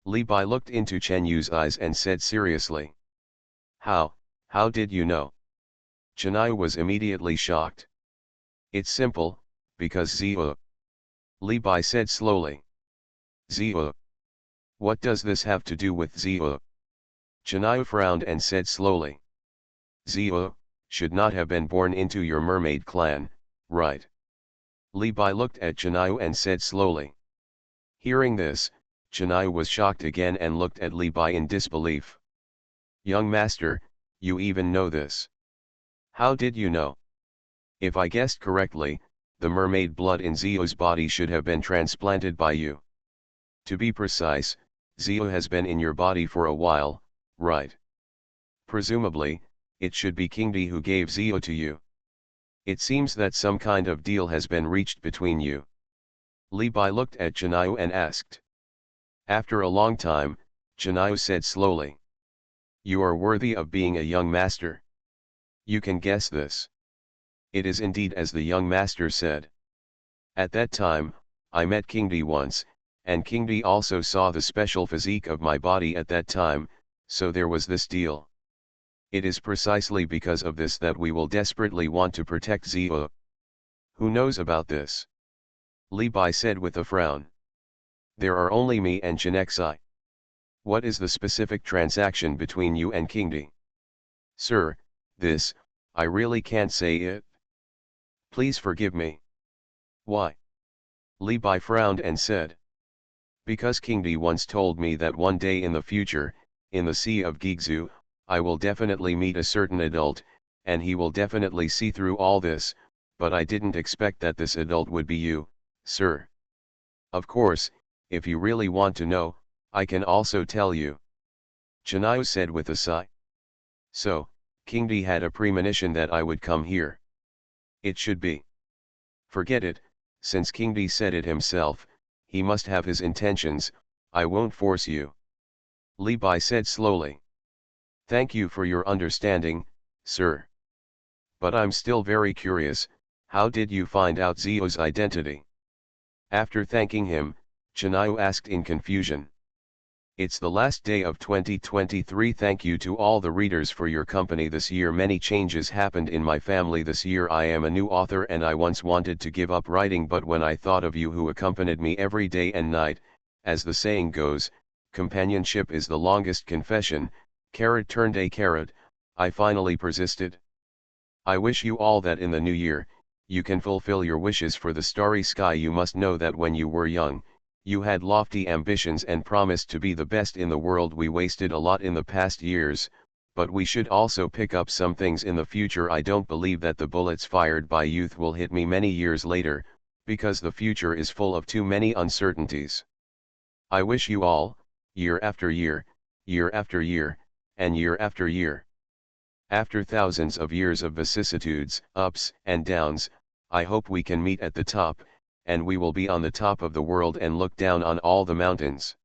Li Bai looked into Chen Yu's eyes and said seriously. How did you know? Chennai was immediately shocked. It's simple, because Zio. Li Bai said slowly. Zio. What does this have to do with Zio? Chennai frowned and said slowly. Zio, should not have been born into your mermaid clan, right? Li Bai looked at Chennai and said slowly. Hearing this, Chennai was shocked again and looked at Li Bai in disbelief. Young master, you even know this. How did you know? If I guessed correctly, the mermaid blood in Zio's body should have been transplanted by you. To be precise, Zio has been in your body for a while, right? Presumably, it should be King Di who gave Zio to you. It seems that some kind of deal has been reached between you. Li Bai looked at Chennai and asked. After a long time, Chennai said slowly. You are worthy of being a young master. You can guess this. It is indeed as the young master said. At that time, I met King Di once, and King Di also saw the special physique of my body at that time, so there was this deal. It is precisely because of this that we will desperately want to protect Zio. Who knows about this? Li Bai said with a frown. There are only me and Chenexai. What is the specific transaction between you and King Di? Sir, this, I really can't say it. Please forgive me. Why? Li Bai frowned and said. Because King Di once told me that one day in the future, in the Sea of Gigzu, I will definitely meet a certain adult, and he will definitely see through all this, but I didn't expect that this adult would be you, sir. Of course, if you really want to know, I can also tell you. Chennai said with a sigh. So, King Di had a premonition that I would come here. It should be. Forget it, since King Di said it himself, he must have his intentions, I won't force you. Li Bai said slowly. Thank you for your understanding, sir. But I'm still very curious, how did you find out Zio's identity? After thanking him, Chennai asked in confusion. It's the last day of 2023. Thank you to all the readers for your company this year. Many changes happened in my family this year. I am a new author and I once wanted to give up writing, but when I thought of you who accompanied me every day and night, as the saying goes, companionship is the longest confession, carrot turned a carrot, I finally persisted. I wish you all that in the new year, you can fulfill your wishes for the starry sky. You must know that when you were young, you had lofty ambitions and promised to be the best in the world. We wasted a lot in the past years, but we should also pick up some things in the future. I don't believe that the bullets fired by youth will hit me many years later, because the future is full of too many uncertainties. I wish you all, year after year, year after year, and year after year. After thousands of years of vicissitudes, ups and downs, I hope we can meet at the top, and we will be on the top of the world and look down on all the mountains.